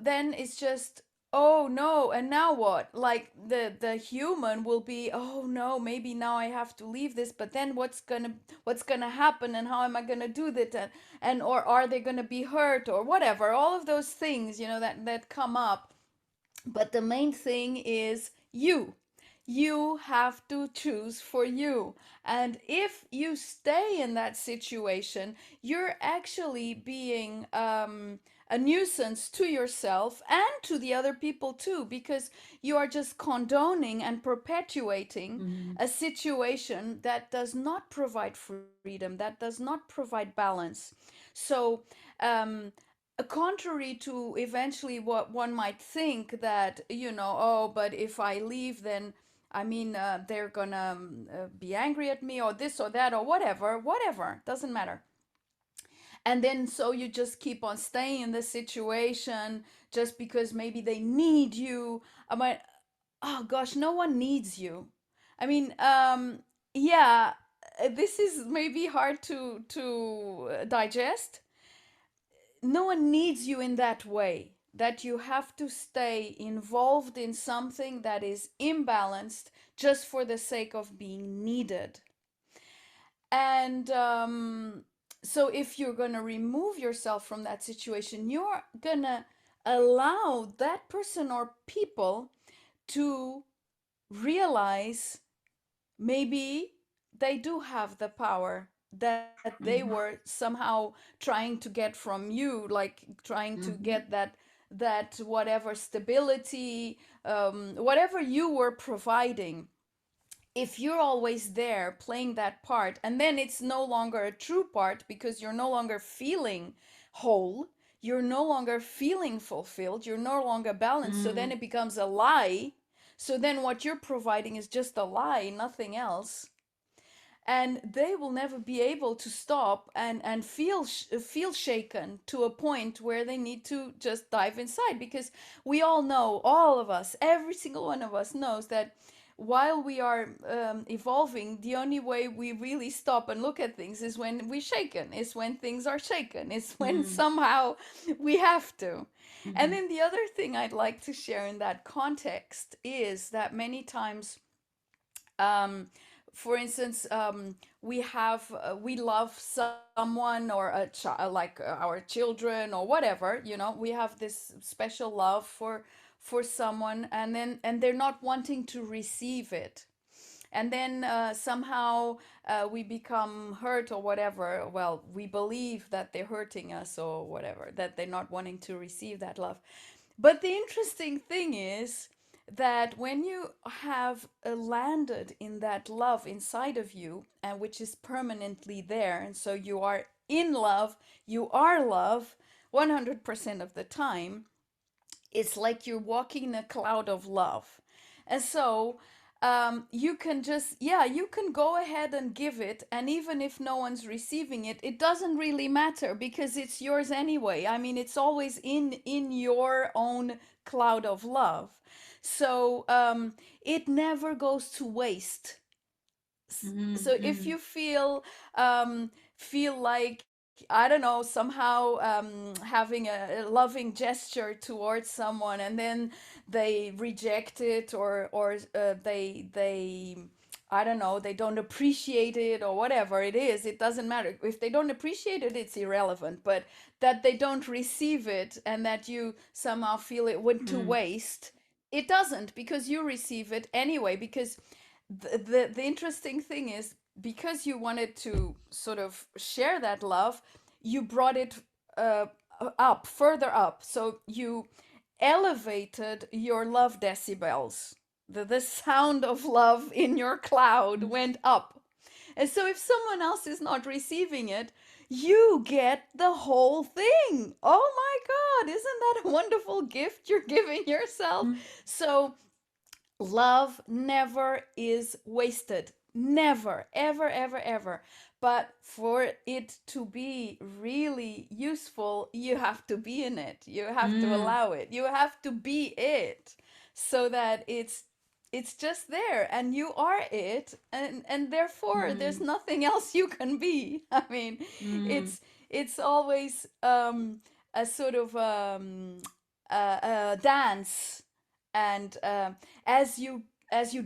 Speaker 2: then it's just, oh no, and now what? Like the human will be, oh no, maybe now I have to leave this, but then what's gonna happen, and how am I gonna do that, and or are they gonna be hurt or whatever, all of those things, that come up. But the main thing is you have to choose for you. And if you stay in that situation, you're actually being a nuisance to yourself and to the other people too, because you are just condoning and perpetuating
Speaker 1: mm,
Speaker 2: a situation that does not provide freedom, that does not provide balance. So, um, contrary to eventually what one might think, that oh, but if I leave, then I mean, they're gonna be angry at me, or this or that, or whatever, doesn't matter. And then so you just keep on staying in the situation just because maybe they need you. I mean, oh gosh, no one needs you. I mean, yeah, this is maybe hard to digest. no one needs you in that way, that you have to stay involved in something that is imbalanced just for the sake of being needed. And so if you're going to remove yourself from that situation, you're going to allow that person or people to realize maybe they do have the power that they were
Speaker 1: Mhm.
Speaker 2: somehow trying to get from you, like trying to get
Speaker 1: Mhm.
Speaker 2: that whatever stability, whatever you were providing. If you're always there playing that part, and then it's no longer a true part because you're no longer feeling whole, you're no longer feeling fulfilled, you're no longer balanced, so then
Speaker 1: Mm.
Speaker 2: it becomes a lie. So then what you're providing is just a lie, nothing else. And they will never be able to stop and feel shaken to a point where they need to just dive inside, because we all know, all of us, every single one of us knows that while we are evolving, the only way we really stop and look at things is when we're shaken, is when things are shaken, is when
Speaker 1: Mm.
Speaker 2: somehow we have to. And
Speaker 1: Mhm.
Speaker 2: then the other thing I'd like to share in that context is that many times, um, for instance, we love someone or a child, like our children or whatever, we have this special love for someone, and they're not wanting to receive it. And then somehow we become hurt or whatever. Well, we believe that they're hurting us or whatever, that they're not wanting to receive that love. But the interesting thing is that when you have landed in that love inside of you, and which is permanently there, and so you are in love, you are love 100% of the time, it's like you're walking in a cloud of love. And so you can just, yeah, you can go ahead and give it. And even if no one's receiving it, it doesn't really matter because it's yours anyway. I mean, it's always in your own cloud of love. So it never goes to waste.
Speaker 1: Mm.
Speaker 2: So if
Speaker 1: Mm.
Speaker 2: you feel like, I don't know, somehow having a loving gesture towards someone, and then they reject it, or they I don't know, they don't appreciate it or whatever it is, it doesn't matter. If they don't appreciate it, it's irrelevant. But that they don't receive it and that you somehow feel it went to
Speaker 1: Mm.
Speaker 2: waste, it doesn't, because you receive it anyway. Because the interesting thing is, because you wanted to sort of share that love, you brought it uh, up, further up. So you elevated your love decibels. The sound of love in your cloud
Speaker 1: Mm.
Speaker 2: went up. And so if someone else is not receiving it, you get the whole thing. Oh my God, isn't that a wonderful gift you're giving yourself?
Speaker 1: Mm.
Speaker 2: So love never is wasted. Never, ever, ever, ever. But for it to be really useful, you have to be in it. You have to
Speaker 1: Mm.
Speaker 2: allow it. You have to be it, so that it's just there and you are it, and therefore there's
Speaker 1: Mm.
Speaker 2: nothing else you can be. I mean,
Speaker 1: Mm.
Speaker 2: it's always a sort of a dance. And as you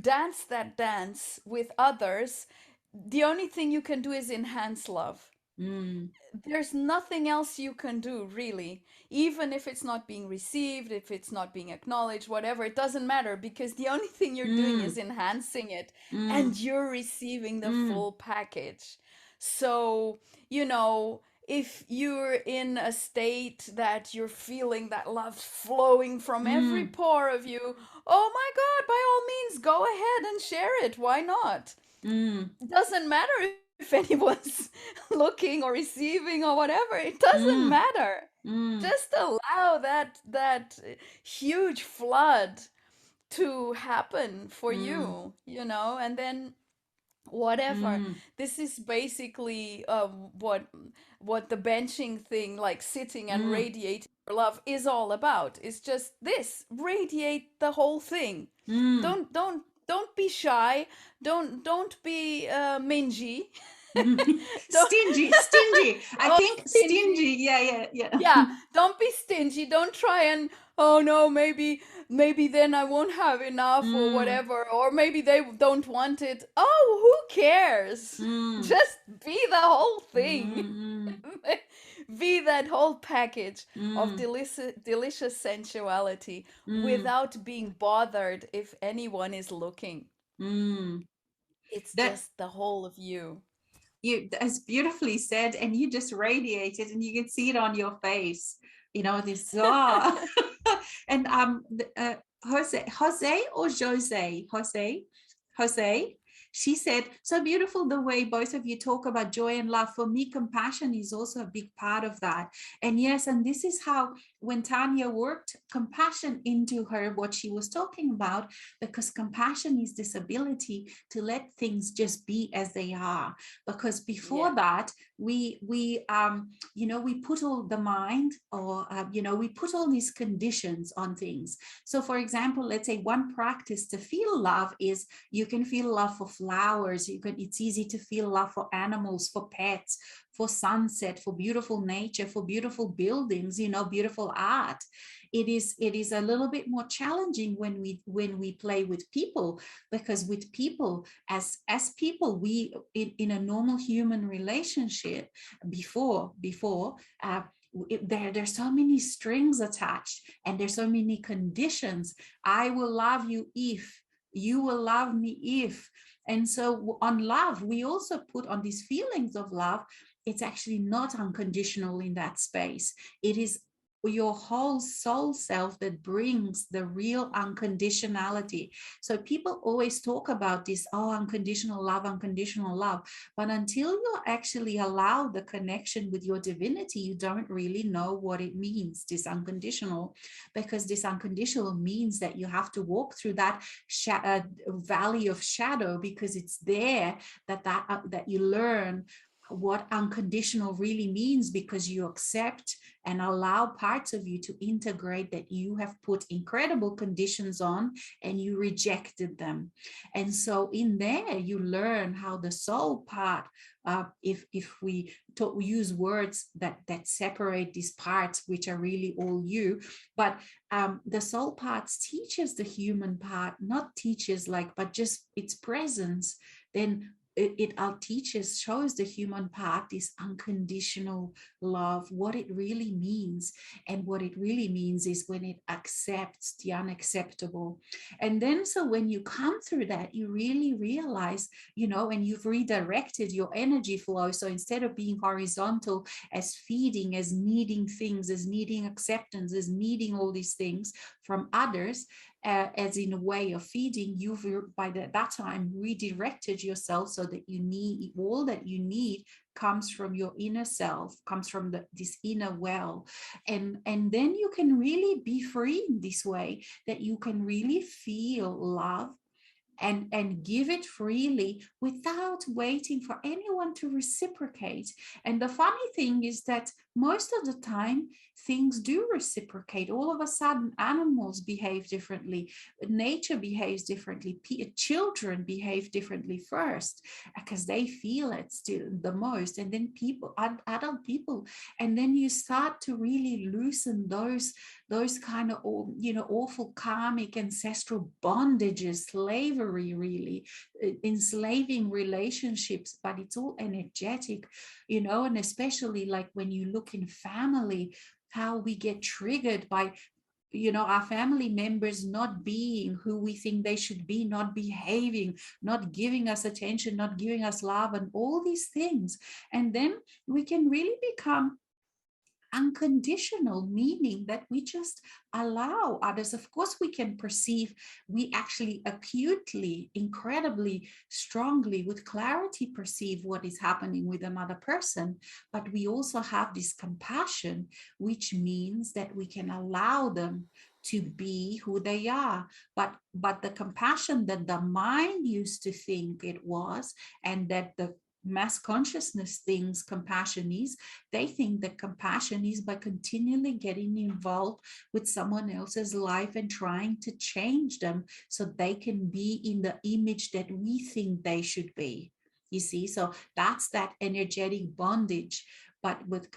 Speaker 2: dance that dance with others, the only thing you can do is enhance love.
Speaker 1: Mm.
Speaker 2: There's nothing else you can do, really. Even if it's not being received, if it's not being acknowledged, whatever, it doesn't matter, because the only thing you're doing is
Speaker 1: Mm.
Speaker 2: enhancing it, and
Speaker 1: Mm.
Speaker 2: you're receiving the
Speaker 1: Mm.
Speaker 2: full package. So, you know, if you're in a state that you're feeling that love flowing from every
Speaker 1: Mm.
Speaker 2: pore of you, oh my God, by all means, go ahead and share it. Why not?
Speaker 1: Mm.
Speaker 2: Doesn't matter if anyone's looking or receiving or whatever. It doesn't
Speaker 1: Mm.
Speaker 2: matter.
Speaker 1: Mm.
Speaker 2: Just allow that huge flood to happen for
Speaker 1: Mm.
Speaker 2: you, and then whatever.
Speaker 1: Mm.
Speaker 2: This is basically what the benching thing, like sitting and
Speaker 1: Mm.
Speaker 2: radiating your love, is all about. It's just this: radiate the whole thing.
Speaker 1: Mm.
Speaker 2: Don't be shy. Don't be mingy. Don't,
Speaker 1: Stingy. I
Speaker 2: oh,
Speaker 1: think
Speaker 2: stingy.
Speaker 1: stingy. Yeah.
Speaker 2: Yeah, don't be stingy. Don't try and, oh no, maybe then I won't have enough or
Speaker 1: Mm,
Speaker 2: whatever, or maybe they don't want it. Oh, who cares?
Speaker 1: mm,
Speaker 2: Just be the whole thing.
Speaker 1: mm,
Speaker 2: Be that whole package of
Speaker 1: mm,
Speaker 2: delicious sensuality
Speaker 1: mm,
Speaker 2: without being bothered if anyone is looking.
Speaker 1: mm.
Speaker 2: It's
Speaker 1: That
Speaker 2: just the whole of you.
Speaker 1: that's beautifully said, and you just radiate it, and you can see it on your face. This and Jose or Jose. She said, so beautiful the way both of you talk about joy and love. For me, compassion is also a big part of that. And yes, and this is how, when Tanya worked compassion into her, what she was talking about, because compassion is this ability to let things just be as they are. Because
Speaker 2: Yeah.
Speaker 1: before that, we put all the mind, or we put all these conditions on things. So for example, let's say one practice to feel love is, you can feel love for flowers. It's easy to feel love for animals, for pets, for sunset, for beautiful nature, for beautiful buildings, beautiful art. It is a little bit more challenging when we play with people, because with people, as people, we in a normal human relationship, before there's so many strings attached, and there's so many conditions. I will love you if you will love me if. And so on love, we also put on these feelings of love. It's actually not unconditional in that space. It is your whole soul self that brings the real unconditionality. So people always talk about this, oh, unconditional love. But until you actually allow the connection with your divinity, you don't really know what it means, this unconditional. Because this unconditional means that you have to walk through that valley of shadow, because it's there that you learn what unconditional really means, because you accept and allow parts of you to integrate that you have put incredible conditions on, and you rejected them. And so in there you learn how the soul part, if we use words that separate these parts, which are really all you, but the soul parts teaches the human part, not teaches but just its presence. Then it teaches, shows the human part this unconditional love, what it really means. And what it really means is when it accepts the unacceptable. And then, so when you come through that, you really realize, and you've redirected your energy flow. So instead of being horizontal, as feeding, as needing things, as needing acceptance, as needing all these things from others, as in a way of feeding, you've by that time redirected yourself, so that you need all that you need comes from your inner self, comes from this inner well. And then you can really be free in this way, that you can really feel love and give it freely without waiting for anyone to reciprocate. And the funny thing is that most of the time things do reciprocate. All of a sudden animals behave differently, nature behaves differently, children behave differently first, because they feel it still the most, and then people, adult people. And then you start to really loosen those kind of awful karmic ancestral bondages, slavery, really enslaving relationships. But it's all energetic, and especially like when you look in family, how we get triggered by our family members not being who we think they should be, not behaving, not giving us attention, not giving us love, and all these things. And then we can really become unconditional, meaning that we just allow others. Of course, we can perceive, we actually acutely, incredibly strongly, with clarity perceive what is happening with another person. But we also have this compassion, which means that we can allow them to be who they are. But the compassion that the mind used to think it was, and that the mass consciousness thinks compassion is, they think that compassion is by continually getting involved with someone else's life and trying to change them so they can be in the image that we think they should be. You see, so that's that energetic bondage. But with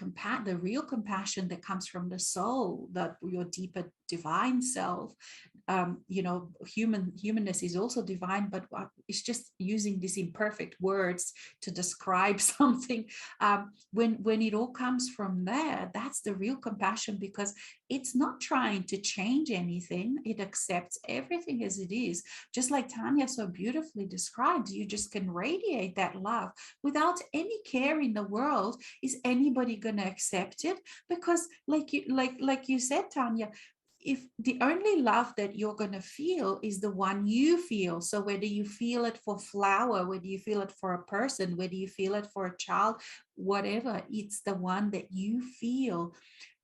Speaker 1: the real compassion that comes from the soul, that your deeper divine self, humanness is also divine, but it's just using these imperfect words to describe something. When it all comes from there, that's the real compassion, because it's not trying to change anything. It accepts everything as it is. Just like Tanya so beautifully described, you just can radiate that love without any care in the world. Is anybody going to accept it? Because like you said, Tanya, if the only love that you're going to feel is the one you feel, so whether you feel it for flower, whether you feel it for a person, whether you feel it for a child, whatever, it's the one that you feel.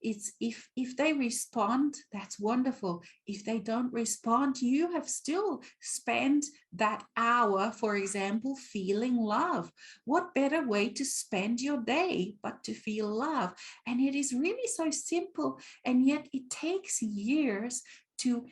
Speaker 1: It's if they respond, that's wonderful. If they don't respond, you have still spent that hour, for example, feeling love. What better way to spend your day but to feel love? And it is really so simple, and yet it takes years to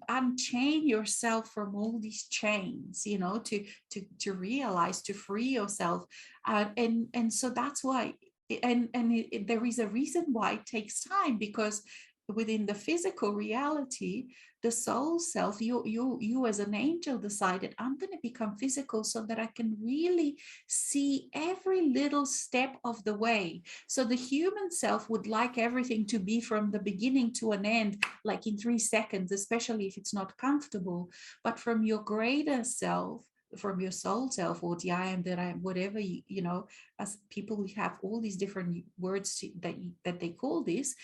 Speaker 1: unchain yourself from all these chains, to realize, to free yourself. And so that's why, there is a reason why it takes time, because within the physical reality, the soul self, you as an angel decided, I'm going to become physical so that I can really see every little step of the way. So the human self would like everything to be from the beginning to an end, like in 3 seconds, especially if it's not comfortable. But from your greater self, from your soul self, or the I am that I am, whatever, as people have all these different words that they call this,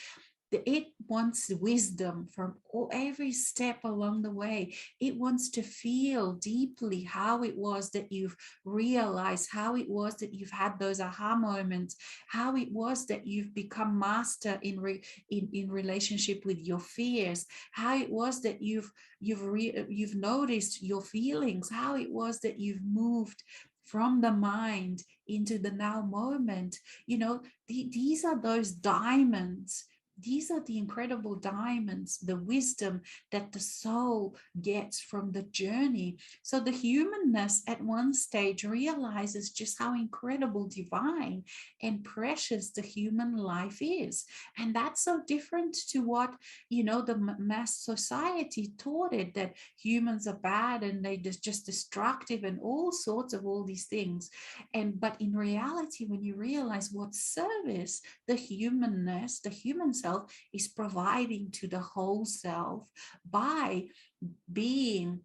Speaker 1: it wants wisdom from every step along the way. It wants to feel deeply how it was that you've realized, how it was that you've had those aha moments, how it was that you've become master in relationship with your fears, how it was that you've noticed your feelings, how it was that you've moved from the mind into the now moment. These are those diamonds. These are the incredible diamonds, the wisdom that the soul gets from the journey. So the humanness at one stage realizes just how incredible, divine, and precious the human life is. And that's so different to what, the mass society taught it, that humans are bad and they just destructive and all sorts of all these things. But in reality, when you realize what service the humanness, the human self, is providing to the whole self by being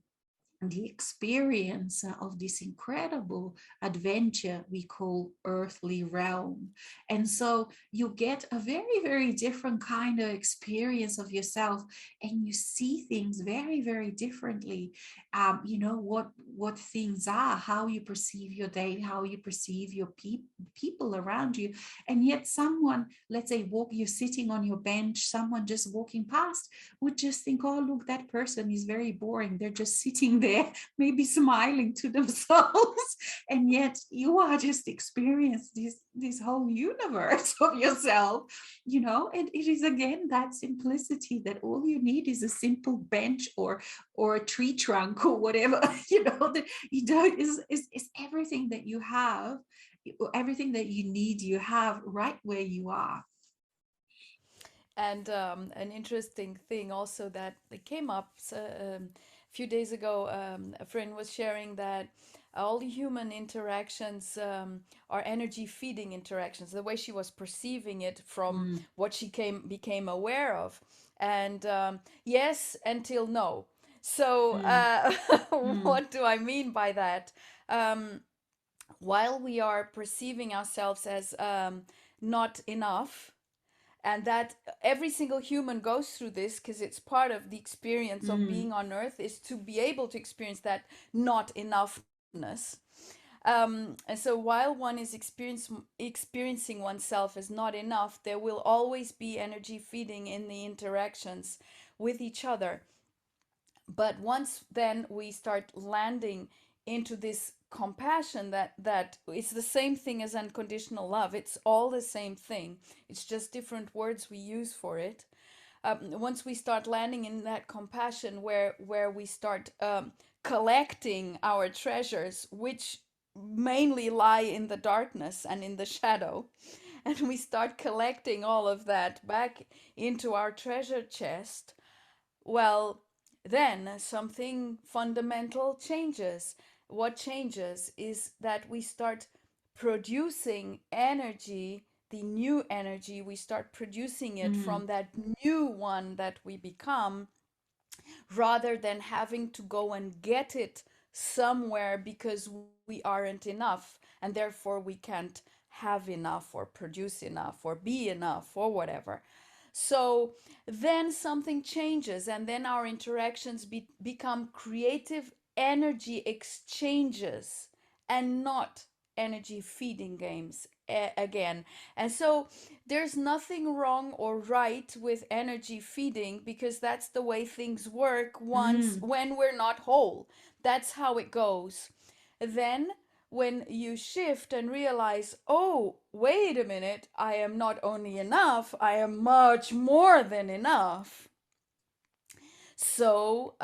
Speaker 1: the experience of this incredible adventure we call earthly realm. And so you get a very, very different kind of experience of yourself, and you see things very, very differently. What things are, how you perceive your day, how you perceive your people around you. And yet someone, let's say, you're sitting on your bench, someone just walking past would just think, oh, look, that person is very boring. They're just sitting there, maybe smiling to themselves. And yet you are just experiencing this whole universe of yourself, and it is again that simplicity, that all you need is a simple bench or a tree trunk or whatever, that is everything that you have, everything that you need, you have right where you are.
Speaker 2: And an interesting thing also that came up a few days ago, a friend was sharing that all human interactions are energy feeding interactions, the way she was perceiving it from what she became aware of. And yes, until no. So what do I mean by that? Um, while we are perceiving ourselves as not enough, and that every single human goes through this because it's part of the experience of being on earth, is to be able to experience that not enoughness. And so while one is experiencing oneself as not enough, there will always be energy feeding in the interactions with each other. But once then we start landing into this compassion, that it's the same thing as unconditional love, it's all the same thing, it's just different words we use for it. Once we start landing in that compassion, where we start collecting our treasures, which mainly lie in the darkness and in the shadow, and we start collecting all of that back into our treasure chest, well, then something fundamental changes. What changes is that we start producing energy, the new energy, we start producing it
Speaker 1: Mm,
Speaker 2: from that new one that we become, rather than having to go and get it somewhere because we aren't enough and therefore we can't have enough or produce enough or be enough or whatever. So then something changes, and then our interactions become creative energy exchanges and not energy feeding games again. And so there's nothing wrong or right with energy feeding, because that's the way things work once
Speaker 1: mm,
Speaker 2: when we're not whole. That's how it goes. Then when you shift and realize, oh, wait a minute, I am not only enough, I am much more than enough. So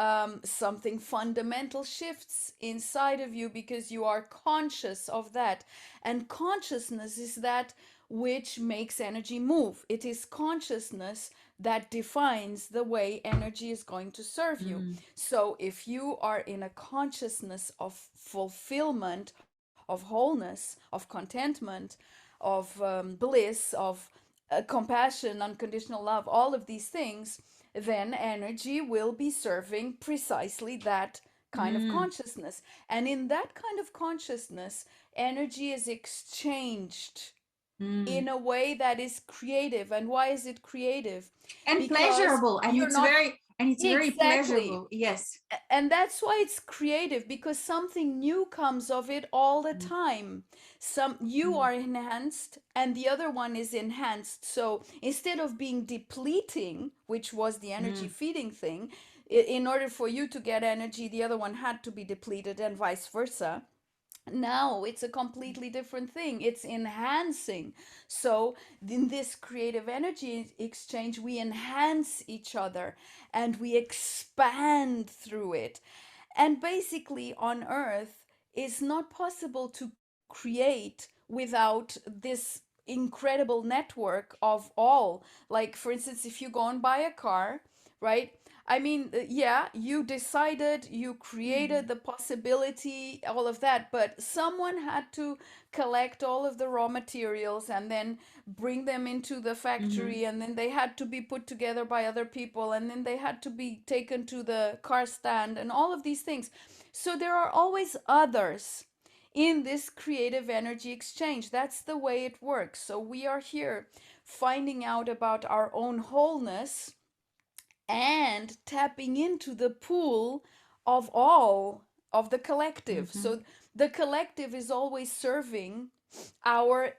Speaker 2: something fundamental shifts inside of you because you are conscious of that. And consciousness is that which makes energy move. It is consciousness that defines the way energy is going to serve you.
Speaker 1: mm,
Speaker 2: So if you are in a consciousness of fulfillment, of wholeness, of contentment, of bliss, of compassion, unconditional love, all of these things, then energy will be serving precisely that kind of
Speaker 1: mm,
Speaker 2: consciousness. And in that kind of consciousness, energy is exchanged
Speaker 1: mm.
Speaker 2: in a way that is creative. And why is it creative?
Speaker 1: And
Speaker 2: Because
Speaker 1: pleasurable,
Speaker 2: you're not
Speaker 1: and it's very
Speaker 2: exactly.
Speaker 1: pleasurable. Yes.
Speaker 2: And that's why it's creative, because something new comes of it all the
Speaker 1: Mm,
Speaker 2: time. Some you
Speaker 1: mm,
Speaker 2: are enhanced and the other one is enhanced. So instead of being depleting, which was the energy
Speaker 1: mm,
Speaker 2: feeding thing, in order for you to get energy, the other one had to be depleted, and vice versa. Now it's a completely different thing. It's enhancing. So in this creative energy exchange, we enhance each other and we expand through it. And basically on earth, it's not possible to create without this incredible network of all. Like, for instance, if you go and buy a car, right? I mean, yeah, you decided, you
Speaker 1: mm,
Speaker 2: created the possibility, all of that, but someone had to collect all of the raw materials and then bring them into the
Speaker 1: mhm,
Speaker 2: factory, and then they had to be put together by other people, and then they had to be taken to the car stand, and all of these things. So there are always others in this creative energy exchange. That's the way it works. So we are here finding out about our own wholeness and tapping into the pool of all of the collective.
Speaker 1: mhm,
Speaker 2: So the collective is always serving our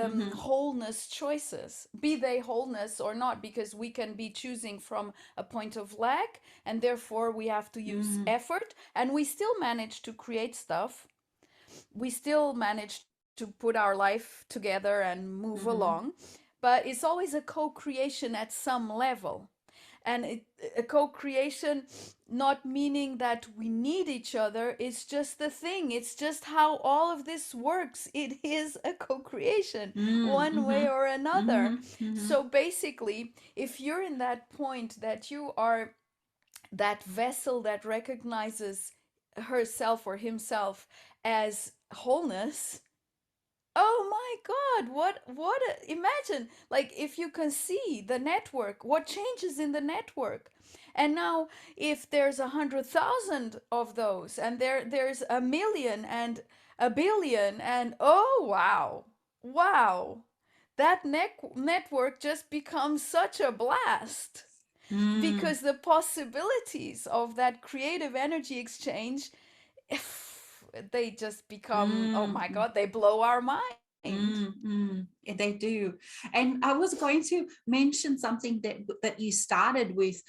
Speaker 1: mhm,
Speaker 2: wholeness choices, be they wholeness or not, because we can be choosing from a point of lack, and therefore we have to use
Speaker 1: mm,
Speaker 2: effort, and we still manage to create stuff. We still manage to put our life together and move along,
Speaker 1: mhm,
Speaker 2: but it's always a co-creation at some level. And a co-creation, not meaning that we need each other, it's just the thing, it's just how all of this works. It is a co-creation
Speaker 1: mm,
Speaker 2: one way
Speaker 1: mhm,
Speaker 2: or another.
Speaker 1: mhm, mhm,
Speaker 2: So basically, if you're in that point that you are that vessel that recognizes herself or himself as wholeness, oh my God, imagine, like, if you can see the network, what changes in the network. And now if there's 100,000 of those, and there's a million and a billion, and oh wow, wow, that network just becomes such a blast,
Speaker 1: mm,
Speaker 2: because the possibilities of that creative energy exchange, they just become, oh my
Speaker 1: mm.
Speaker 2: God, they blow our mind.
Speaker 1: Yeah, they do. And I was going to mention something that you started with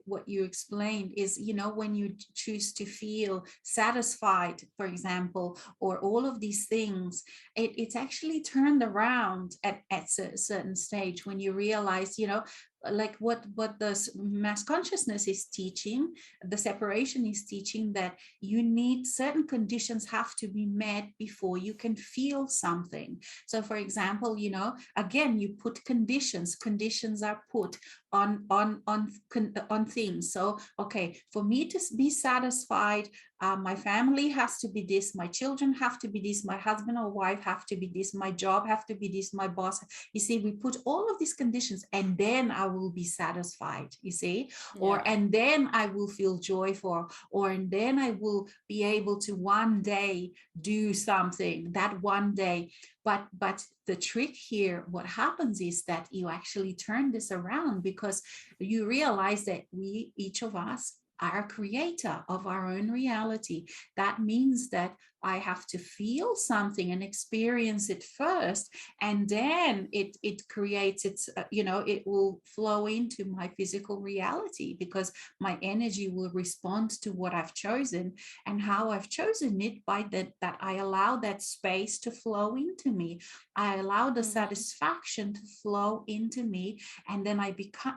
Speaker 1: what you explained is, when you choose to feel satisfied, for example, or all of these things, it's actually turned around at a certain stage when you realize, like what the mass consciousness is teaching, the separation is teaching, that you need certain conditions have to be met before you can feel something. So for example, again, you put conditions are put on things. So okay, for me to be satisfied, my family has to be this, my children have to be this, my husband or wife have to be this, my job have to be this, my boss. You see, we put all of these conditions, and then I will be satisfied, you see, or
Speaker 2: Yeah.
Speaker 1: and then I will feel joyful, or and then I will be able to one day do something, that one day. But the trick here, what happens is that you actually turn this around, because you realize that we, each of us, are a creator of our own reality. That means that I have to feel something and experience it first, and then it creates its, it will flow into my physical reality, because my energy will respond to what I've chosen, and how I've chosen it, by that I allow that space to flow into me. I allow the
Speaker 2: Mm-hmm.
Speaker 1: satisfaction to flow into me, and then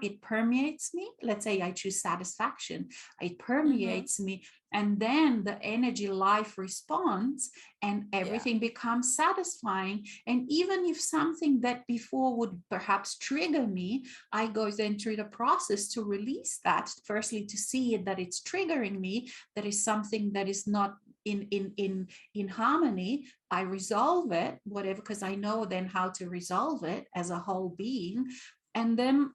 Speaker 1: it permeates me. Let's say I choose satisfaction, it
Speaker 2: Mm-hmm.
Speaker 1: permeates me, and then the energy life responds, and
Speaker 2: Yeah.
Speaker 1: everything becomes satisfying. And even if something that before would perhaps trigger me, I go then through the process to release that, firstly to see it, that it's triggering me, that is something that is not in harmony. I resolve it, whatever, because I know then how to resolve it as a whole being. And then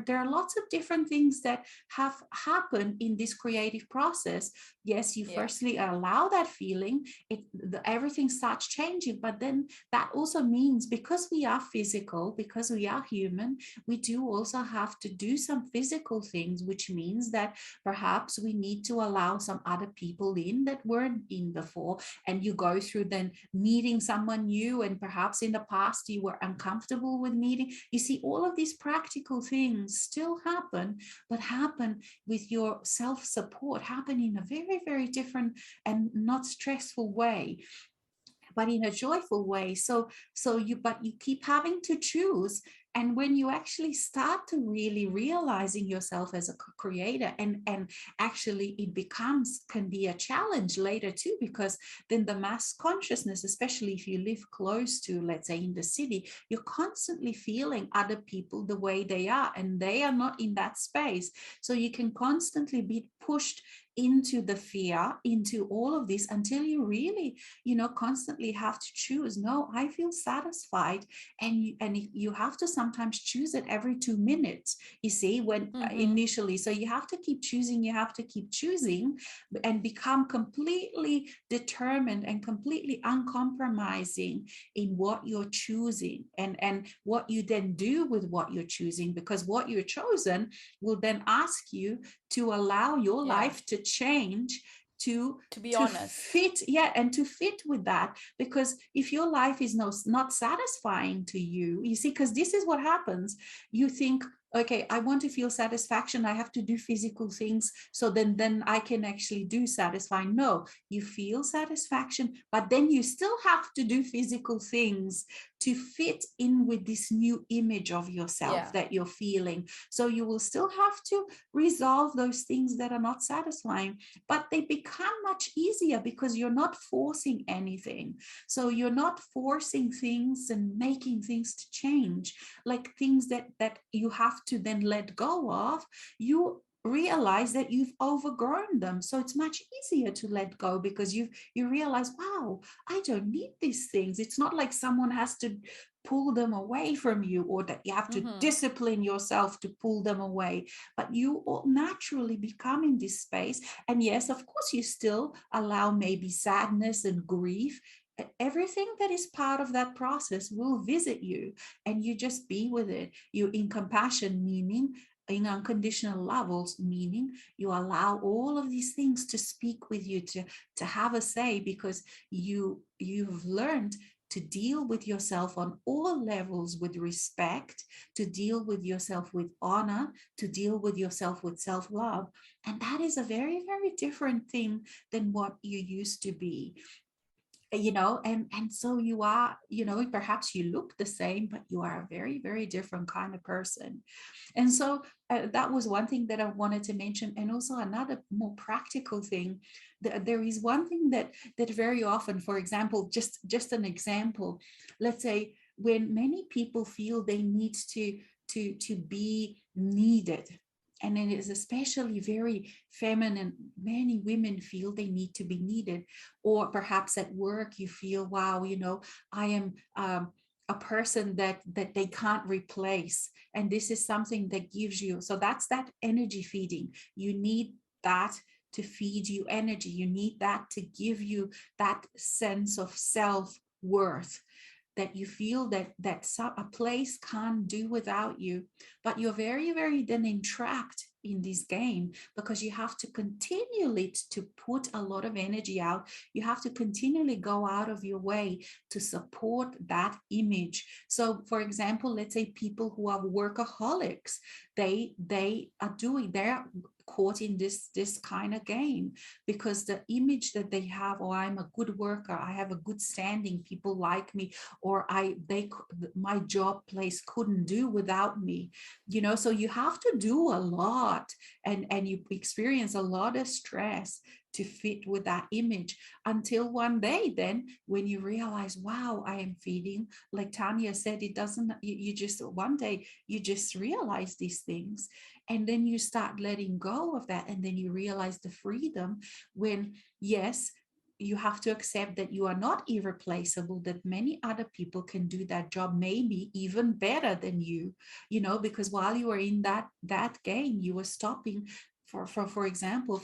Speaker 1: there are lots of different things that have happened in this creative process. Yes, you
Speaker 2: Yeah.
Speaker 1: firstly allow that feeling, everything starts changing. But then that also means, because we are physical, because we are human, we do also have to do some physical things, which means that perhaps we need to allow some other people in that weren't in before. And you go through then meeting someone new, and perhaps in the past you were uncomfortable with meeting. You see, all of these practical things still happen, but happen with your self-support, happen in a very, very different and not stressful way, but in a joyful way. But you keep having to choose. And when you actually start to really realizing yourself as a creator, and actually it becomes, can be a challenge later too, because then the mass consciousness, especially if you live close to, let's say, in the city, you're constantly feeling other people the way they are, and they are not in that space. So you can constantly be pushed into the fear, into all of this, until you really, constantly have to choose. No, I feel satisfied. And you have to sometimes choose it every 2 minutes, you see, when
Speaker 2: Mm-hmm.
Speaker 1: initially. So you have to keep choosing, you have to keep choosing, and become completely determined and completely uncompromising in what you're choosing, and what you then do with what you're choosing, because what you're chosen will then ask you to allow your
Speaker 2: Yeah.
Speaker 1: life to change, to
Speaker 2: To be
Speaker 1: to
Speaker 2: honest.
Speaker 1: fit, yeah, and to fit with that. Because if your life is not satisfying to you see, because this is what happens. You think, okay, I want to feel satisfaction, I have to do physical things, so then I can actually do satisfying. No, you feel satisfaction, but then you still have to do physical things to fit in with this new image of yourself
Speaker 2: Yeah.
Speaker 1: that you're feeling. So you will still have to resolve those things that are not satisfying, but they become much easier because you're not forcing anything. So you're not forcing things and making things to change, like things that you have to then let go of. You realize that you've overgrown them, so it's much easier to let go, because you realize, wow, I don't need these things. It's not like someone has to pull them away from you, or that you have to
Speaker 2: Mm-hmm.
Speaker 1: discipline yourself to pull them away, but you all naturally become in this space. And yes, of course, you still allow maybe sadness and grief. Everything that is part of that process will visit you, and you just be with it. You in compassion, meaning in unconditional levels, meaning you allow all of these things to speak with you, to have a say, because you've learned to deal with yourself on all levels with respect, to deal with yourself with honor, to deal with yourself with self-love. And that is a very, very different thing than what you used to be. and so you are, perhaps you look the same, but you are a very, very different kind of person. And so that was one thing that I wanted to mention. And also another more practical thing, there is one thing that very often, for example, just an example, let's say when many people feel they need to be needed, and it is especially very feminine, many women feel they need to be needed, or perhaps at work you feel, wow, I am a person that they can't replace, and this is something that gives you, so that's that energy feeding. You need that to feed you energy. You need that to give you that sense of self-worth, that you feel that a place can't do without you. But you're very, very then entrapped in this game, because you have to continually to put a lot of energy out. You have to continually go out of your way to support that image. So for example, let's say people who are workaholics, they're caught in this kind of game, because the image that they have, oh, I'm a good worker, I have a good standing, people like me, or my job place couldn't do without me. So you have to do a lot, and you experience a lot of stress to fit with that image, until one day then when you realize, wow, I am feeding, like Tanya said, it doesn't, you just one day you just realize these things, and then you start letting go of that, and then you realize the freedom when, yes, you have to accept that you are not irreplaceable, that many other people can do that job maybe even better than you, because while you were in that game, you were stopping for example,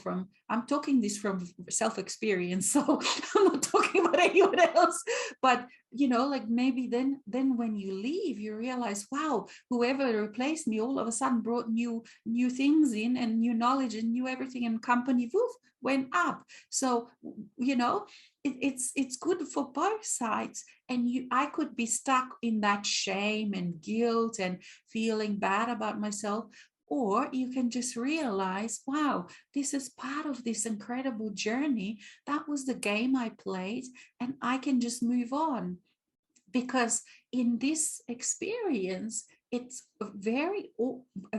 Speaker 1: I'm talking this from self-experience, so I'm not talking about anyone else, but like maybe then when you leave, you realize, wow, whoever replaced me all of a sudden brought new things in, and new knowledge and new everything, and company woof, went up. So it's good for both sides. And I could be stuck in that shame and guilt and feeling bad about myself, or you can just realize, wow, this is part of this incredible journey. That was the game I played, and I can just move on. Because in this experience, it's very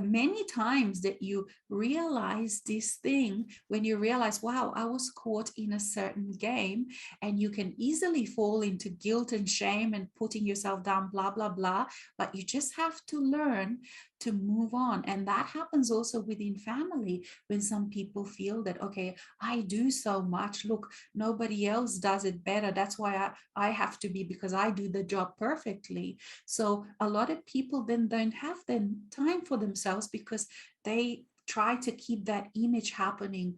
Speaker 1: many times that you realize this thing, when you realize, wow, I was caught in a certain game, and you can easily fall into guilt and shame and putting yourself down, blah blah blah. But you just have to learn to move on. And that happens also within family, when some people feel that, okay, I do so much, look, nobody else does it better, that's why I have to be, because I do the job perfectly. So a lot of people then don't have then time for themselves, because they try to keep that image happening.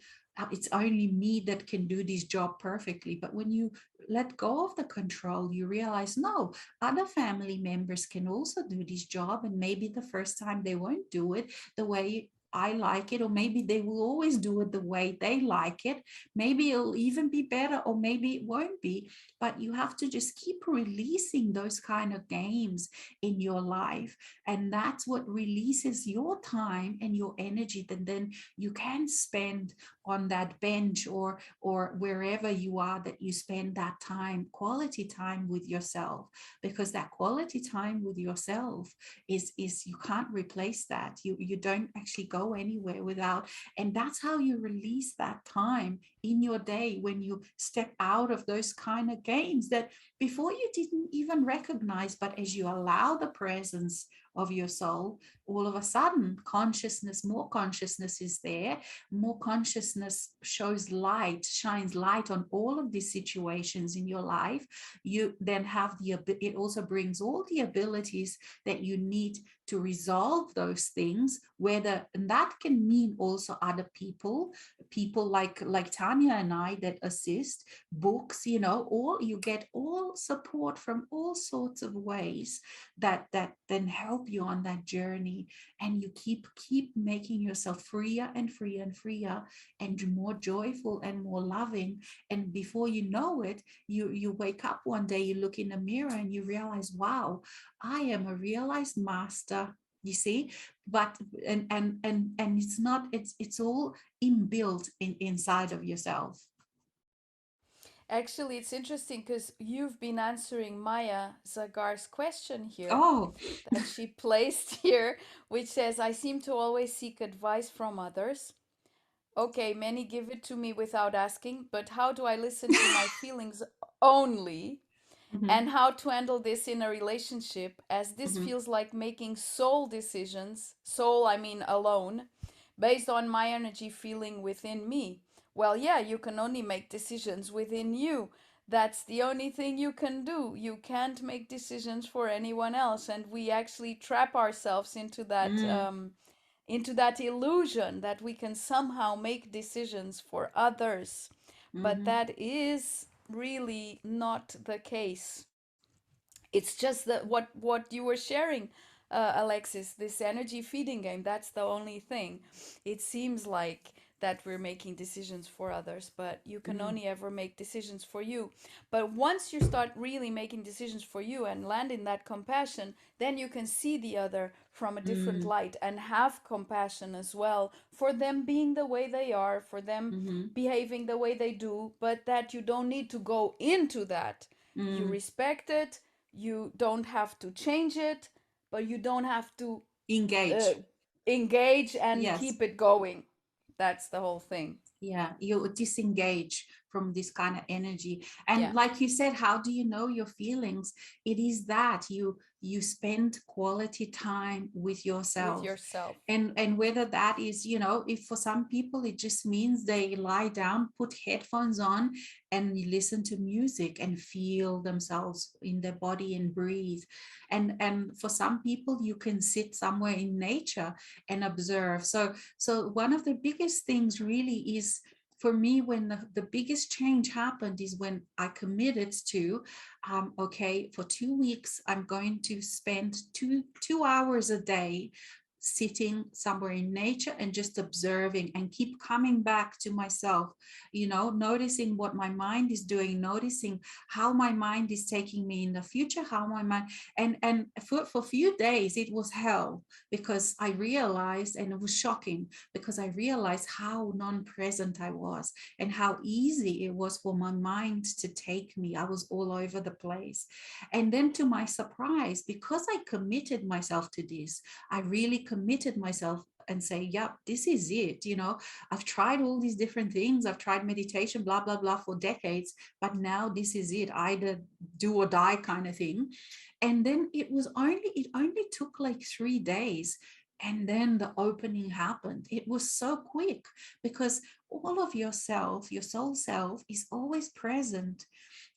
Speaker 1: It's only me that can do this job perfectly. But when you let go of the control, you realize, no, other family members can also do this job, and maybe the first time they won't do it the way I like it, or maybe they will always do it the way they like it. Maybe it'll even be better, or maybe it won't be. But you have to just keep releasing those kind of games in your life. And that's what releases your time and your energy that then you can spend on that bench, or wherever you are, that you spend that time, quality time with yourself. Because that quality time with yourself is you can't replace that. You don't actually go anywhere without. And that's how you release that time in your day, when you step out of those kind of games that before you didn't even recognize. But as you allow the presence of your soul, all of a sudden more consciousness is there. More consciousness shines light on all of these situations in your life. You then have it also brings all the abilities that you need to resolve those things, and that can mean also other people like Tanya and I that assist, books, all you get, all support from all sorts of ways that then help you on that journey. And you keep making yourself freer and freer and freer, and more joyful and more loving. And before you know it, you wake up one day, you look in the mirror, and you realize, wow, I am a realized master. You see, but and it's not, it's all inbuilt inside of yourself.
Speaker 2: Actually, it's interesting because you've been answering Maya Zagar's question here
Speaker 1: Oh.
Speaker 2: that she placed here, which says, I seem to always seek advice from others. Okay, many give it to me without asking, but how do I listen to my feelings only?
Speaker 1: Mhm,
Speaker 2: And how to handle this in a relationship, as this
Speaker 1: mhm,
Speaker 2: feels like making soul decisions, soul, I mean alone, based on my energy feeling within me. Well, yeah, you can only make decisions within you. That's the only thing you can do. You can't make decisions for anyone else, and we actually trap ourselves
Speaker 1: mm,
Speaker 2: into that illusion that we can somehow make decisions for others. But
Speaker 1: mhm,
Speaker 2: that is really not the case. It's just that what you were sharing, Alexis, this energy feeding game, that's the only thing. It seems like that we're making decisions for others, but you can
Speaker 1: mm,
Speaker 2: only ever make decisions for you. But once you start really making decisions for you and land in that compassion, then you can see the other from a different
Speaker 1: mm,
Speaker 2: light and have compassion as well for them being the way they are, for them
Speaker 1: mhm,
Speaker 2: behaving the way they do, but that you don't need to go into that. You
Speaker 1: mm.
Speaker 2: respect it, you don't have to change it, but you don't have to uh,
Speaker 1: Engage.
Speaker 2: engage and
Speaker 1: Yes.
Speaker 2: keep it going. That's the whole thing.
Speaker 1: Yeah, you disengage from this kind of energy. And
Speaker 2: Yeah,
Speaker 1: like you said, how do you know your feelings? It is that you spend quality time with
Speaker 2: with
Speaker 1: yourself.
Speaker 2: yourself.
Speaker 1: And whether that is, if for some people it just means they lie down, put headphones on, and listen to music and feel themselves in their body and breathe. And for some people you can sit somewhere in nature and observe. So one of the biggest things really is, for me, when the biggest change happened is when I committed to, okay, for 2 weeks I'm going to spend two hours a day sitting somewhere in nature and just observing, and keep coming back to myself, noticing what my mind is doing, noticing how my mind is taking me in the future, how my mind. And for a few days it was hell, because I realized, and it was shocking, because I realized how non-present I was, and how easy it was for my mind to take me. I was all over the place. And then, to my surprise, because I committed myself to this, I really committed myself and say, yep, this is it. I've tried all these different things. I've tried meditation, blah, blah, blah, for decades, but now this is it, either do or die kind of thing. And then it only took like 3 days, and then the opening happened. It was so quick, because all of yourself, your soul self, is always present,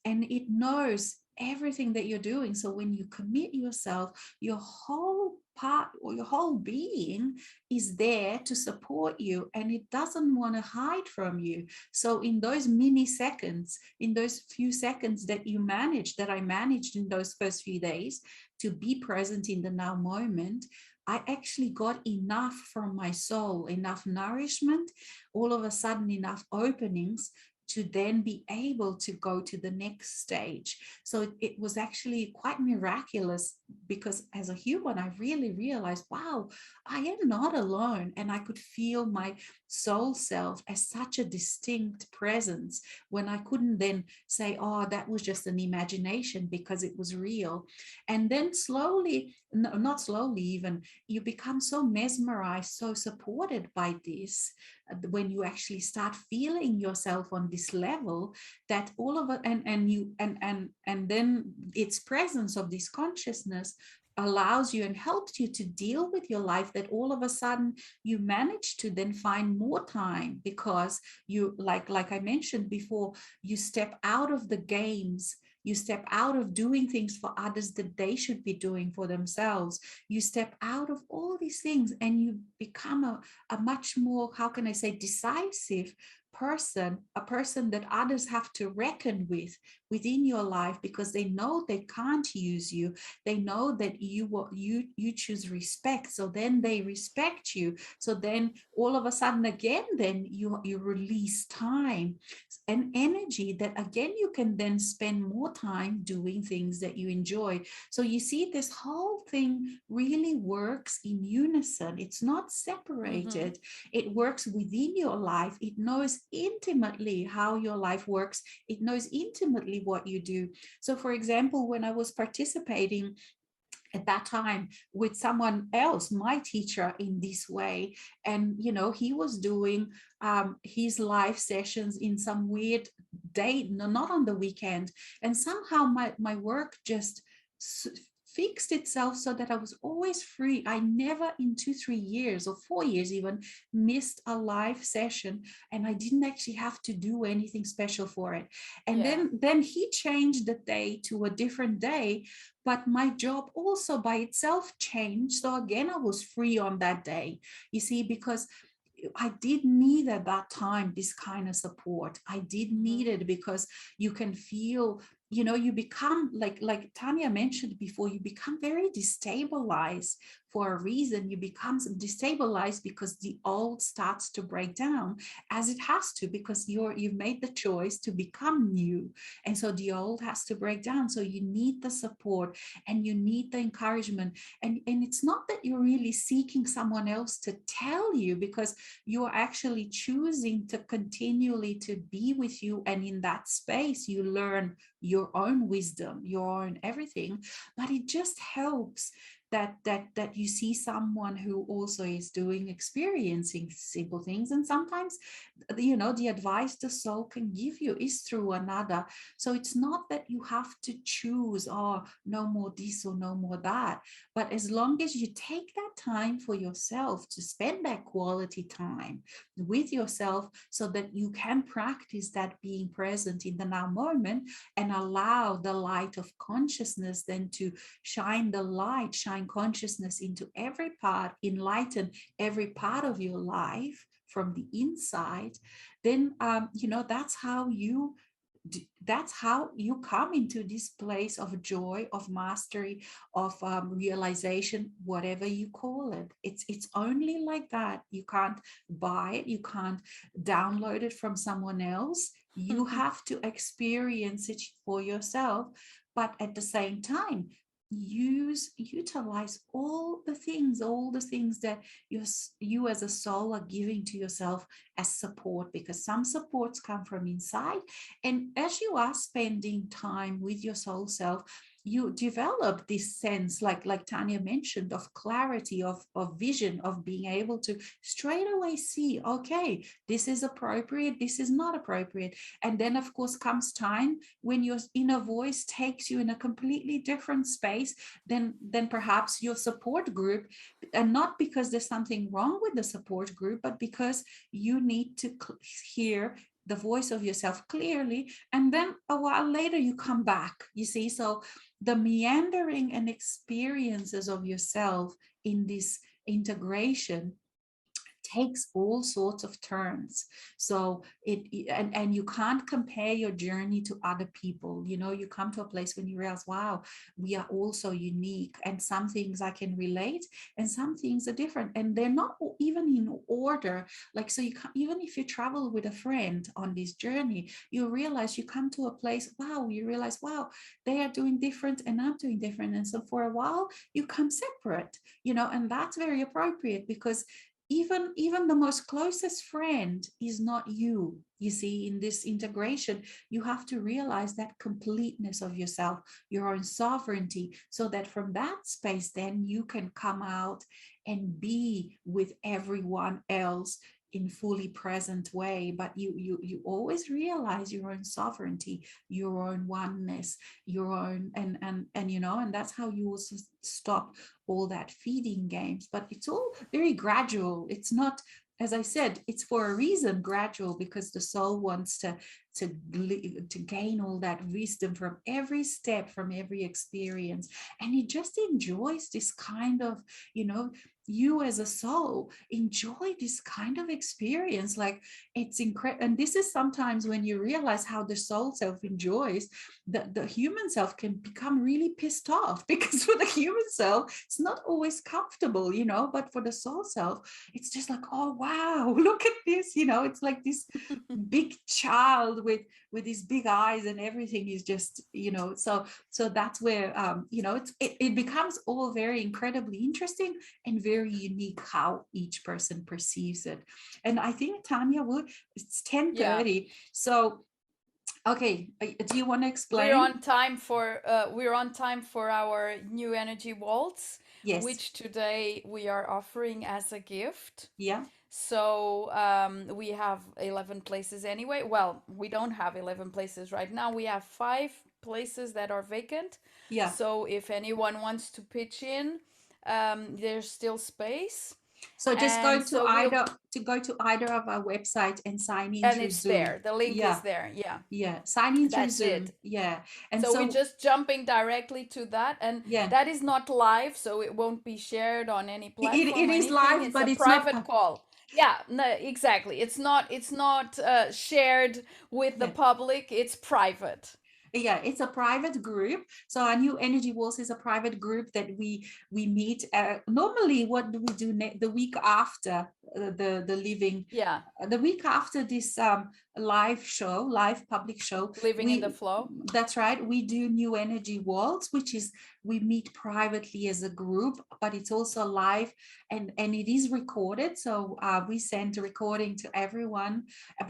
Speaker 1: and it knows everything that you're doing. So when you commit yourself, your whole part or your whole being is there to support you, and it doesn't want to hide from you. So in those mini seconds, in those few seconds that you managed, that I managed in those first few days, to be present in the now moment, I actually got enough from my soul, enough nourishment, all of a sudden enough openings to then be able to go to the next stage. So it was actually quite miraculous, because as a human, I really realized, wow, I am not alone. And I could feel my soul self as such a distinct presence, when I couldn't then say, oh, that was just an imagination, because it was real. And then slowly, no, not slowly even, you become so mesmerized, so supported by this, when you actually start feeling yourself on this level, that all of it, and then its presence of this consciousness allows you and helps you to deal with your life, that all of a sudden you manage to then find more time, because you, like I mentioned before, you step out of the games, you step out of doing things for others that they should be doing for themselves. You step out of all these things, and you become a much more, how can I say, decisive person, a person that others have to reckon with, within your life, because they know they can't use you. They know that you choose respect, so then they respect you. So then all of a sudden again, then you release time and energy that again you can then spend more time doing things that you enjoy. So you see, this whole thing really works in unison. It's not
Speaker 2: Mm-hmm.
Speaker 1: separated. It works within your life. It knows intimately how your life works. It knows intimately what you do. So for example, when I was participating at that time with someone else, my teacher, in this way, and he was doing his live sessions in some weird day, no, not on the weekend, and somehow my work just fixed itself so that I was always free. I never in 2 3 years or 4 years even missed a live session, and I didn't actually have to do anything special for it. And
Speaker 2: Yeah.
Speaker 1: then he changed the day to a different day, but my job also by itself changed. So again, I was free on that day, you see, because I did need at that time this kind of support. I did
Speaker 2: Mm-hmm.
Speaker 1: need it because you can feel, you become like Tanya mentioned before, you become very destabilized for a reason. You become destabilized because the old starts to break down, as it has to, because you've made the choice to become new. And so the old has to break down. So you need the support and you need the encouragement. And it's not that you're really seeking someone else to tell you, because you are actually choosing to continually to be with you, and in that space you learn your own wisdom, your own everything. But it just helps that you see someone who also is doing, experiencing simple things. And sometimes the advice the soul can give you is through another. So it's not that you have to choose, oh, no more this or no more that, but as long as you take that time for yourself to spend that quality time with yourself, so that you can practice that being present in the now moment, and allow the light of consciousness then to shine consciousness into every part, enlighten every part of your life from the inside. Then that's how you come into this place of joy, of mastery, of realization, whatever you call it. It's only like that. You can't buy it, you can't download it from someone else. You have to experience it for yourself, but at the same time utilize all the things that you as a soul are giving to yourself as support, because some supports come from inside. And as you are spending time with your soul self, you develop this sense, like Tanya mentioned, of clarity, of vision, of being able to straight away see, okay, this is appropriate, this is not appropriate. And then of course comes time when your inner voice takes you in a completely different space than perhaps your support group. And not because there's something wrong with the support group, but because you need to hear the voice of yourself clearly, and then a while later you come back, you see. So the meandering and experiences of yourself in this integration takes all sorts of turns. So and you can't compare your journey to other people. You come to a place when you realize, wow, we are all so unique, and some things I can relate and some things are different, and they're not even in order. Like, so you can, even if you travel with a friend on this journey, you realize, you come to a place, wow, you realize, wow, they are doing different and I'm doing different. And so for a while you come separate, and that's very appropriate, because even the most closest friend is not you. You see, in this integration, you have to realize that completeness of yourself, your own sovereignty, so that from that space then you can come out and be with everyone else in fully present way. But you always realize your own sovereignty, your own oneness, your own, and that's how you also stop all that feeding games. But it's all very gradual. It's not, as I said, it's for a reason gradual, because the soul wants to gain all that wisdom from every step, from every experience. And it just enjoys this kind of, you know you as a soul enjoy this kind of experience. Like, it's incredible. And this is sometimes when you realize how the soul self enjoys, the human self can become really pissed off because for the human self it's not always comfortable, but for the soul self it's just like, oh wow, look at this, it's like this big child with these big eyes, and everything is just, so that's where it becomes all very incredibly interesting and very unique how each person perceives it. And I think, Tanya, it's
Speaker 2: Yeah.
Speaker 1: 10:30, so okay, do you want to
Speaker 2: We're
Speaker 1: explain?
Speaker 2: on time for our new energy waltz,
Speaker 1: Yes.
Speaker 2: which today we are offering as a gift.
Speaker 1: Yeah.
Speaker 2: So we have 11 places anyway. Well, we don't have 11 places right now. We have 5 places that are vacant.
Speaker 1: Yeah.
Speaker 2: So if anyone wants to pitch in, there's still space.
Speaker 1: So just
Speaker 2: And so we'll
Speaker 1: go to either of our website and sign in
Speaker 2: and
Speaker 1: through
Speaker 2: it's
Speaker 1: Zoom.
Speaker 2: there. The link is
Speaker 1: Yeah.
Speaker 2: there. Yeah,
Speaker 1: Yeah. Sign in through
Speaker 2: that's
Speaker 1: Zoom.
Speaker 2: it.
Speaker 1: Yeah. And
Speaker 2: So we're
Speaker 1: so,
Speaker 2: just jumping directly to that, and
Speaker 1: yeah,
Speaker 2: that is not live, so it won't be shared on any
Speaker 1: it
Speaker 2: platform or
Speaker 1: is
Speaker 2: anything.
Speaker 1: live,
Speaker 2: It's a
Speaker 1: but it's not.
Speaker 2: private call. Yeah, no, exactly. It's not shared with the
Speaker 1: Yeah.
Speaker 2: public. It's private.
Speaker 1: Yeah, it's a private group. So our new energy walls is a private group that we meet, normally. What do we do the week after the living,
Speaker 2: Yeah,
Speaker 1: the week after this live public show?
Speaker 2: living in the
Speaker 1: We
Speaker 2: flow.
Speaker 1: That's right, we do new energy walls, which is we meet privately as a group, but it's also live, and it is recorded. So we send a recording to everyone,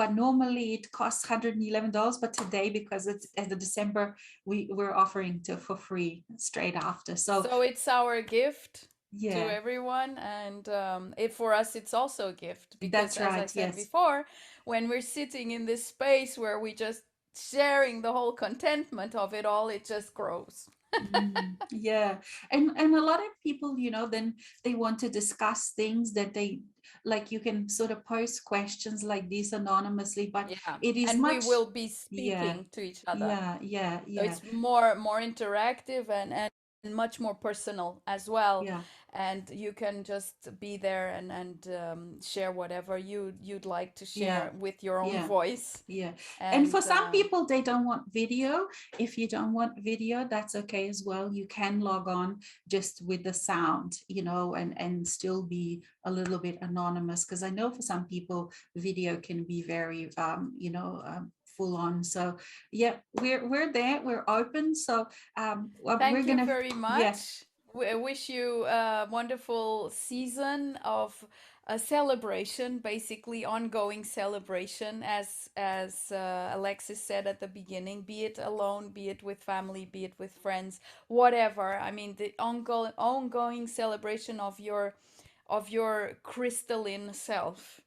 Speaker 1: but normally it costs $111. But today, because it's at the December, we're offering to for free straight after. So
Speaker 2: So it's our gift to
Speaker 1: yeah,
Speaker 2: everyone, and for us, it's also a gift because,
Speaker 1: that's
Speaker 2: as I
Speaker 1: right.
Speaker 2: said
Speaker 1: Yes.
Speaker 2: before, when we're sitting in this space where we just sharing the whole contentment of it all, it just grows.
Speaker 1: Yeah, and a lot of people, then they want to discuss things that they like. You can sort of post questions like this anonymously, but
Speaker 2: Yeah,
Speaker 1: it is
Speaker 2: and we
Speaker 1: much.
Speaker 2: will be
Speaker 1: Yeah,
Speaker 2: speaking to each other.
Speaker 1: yeah, yeah,
Speaker 2: So
Speaker 1: yeah,
Speaker 2: it's more interactive and much more personal as well.
Speaker 1: yeah,
Speaker 2: And you can just be there and share whatever you'd like to
Speaker 1: yeah,
Speaker 2: share with your own
Speaker 1: yeah.
Speaker 2: voice.
Speaker 1: Yeah. And for
Speaker 2: And
Speaker 1: some people, they don't want video. If you don't want video, that's okay as well. You can log on just with the sound, and still be a little bit anonymous. Because I know for some people, video can be very, full on. So yeah, we're there. We're open. So we're
Speaker 2: thank you
Speaker 1: gonna,
Speaker 2: very
Speaker 1: yeah,
Speaker 2: much. I wish you a wonderful season of a celebration, basically ongoing celebration, as Alexis said at the beginning. Be it alone, be it with family, be it with friends, whatever. I mean, the ongoing celebration of your crystalline self,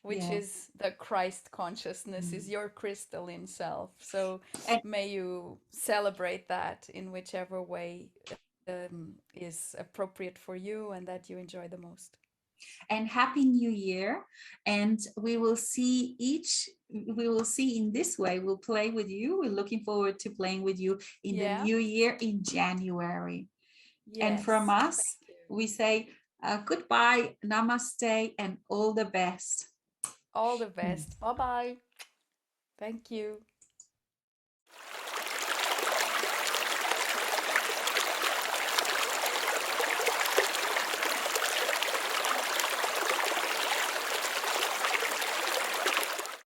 Speaker 2: which
Speaker 1: yeah.
Speaker 2: is the Christ consciousness, is
Speaker 1: Mm.
Speaker 2: your crystalline self. So
Speaker 1: And
Speaker 2: may you celebrate that in whichever way is appropriate for you and that you enjoy the most.
Speaker 1: and happy new year, and we will see in this way. We'll play with you. We're looking forward to playing with you in the
Speaker 2: Yeah.
Speaker 1: new year in January. And from
Speaker 2: Yes.
Speaker 1: us,
Speaker 2: Thank you.
Speaker 1: we say goodbye, namaste, and all the best.
Speaker 2: All the best. Bye bye. Thank you.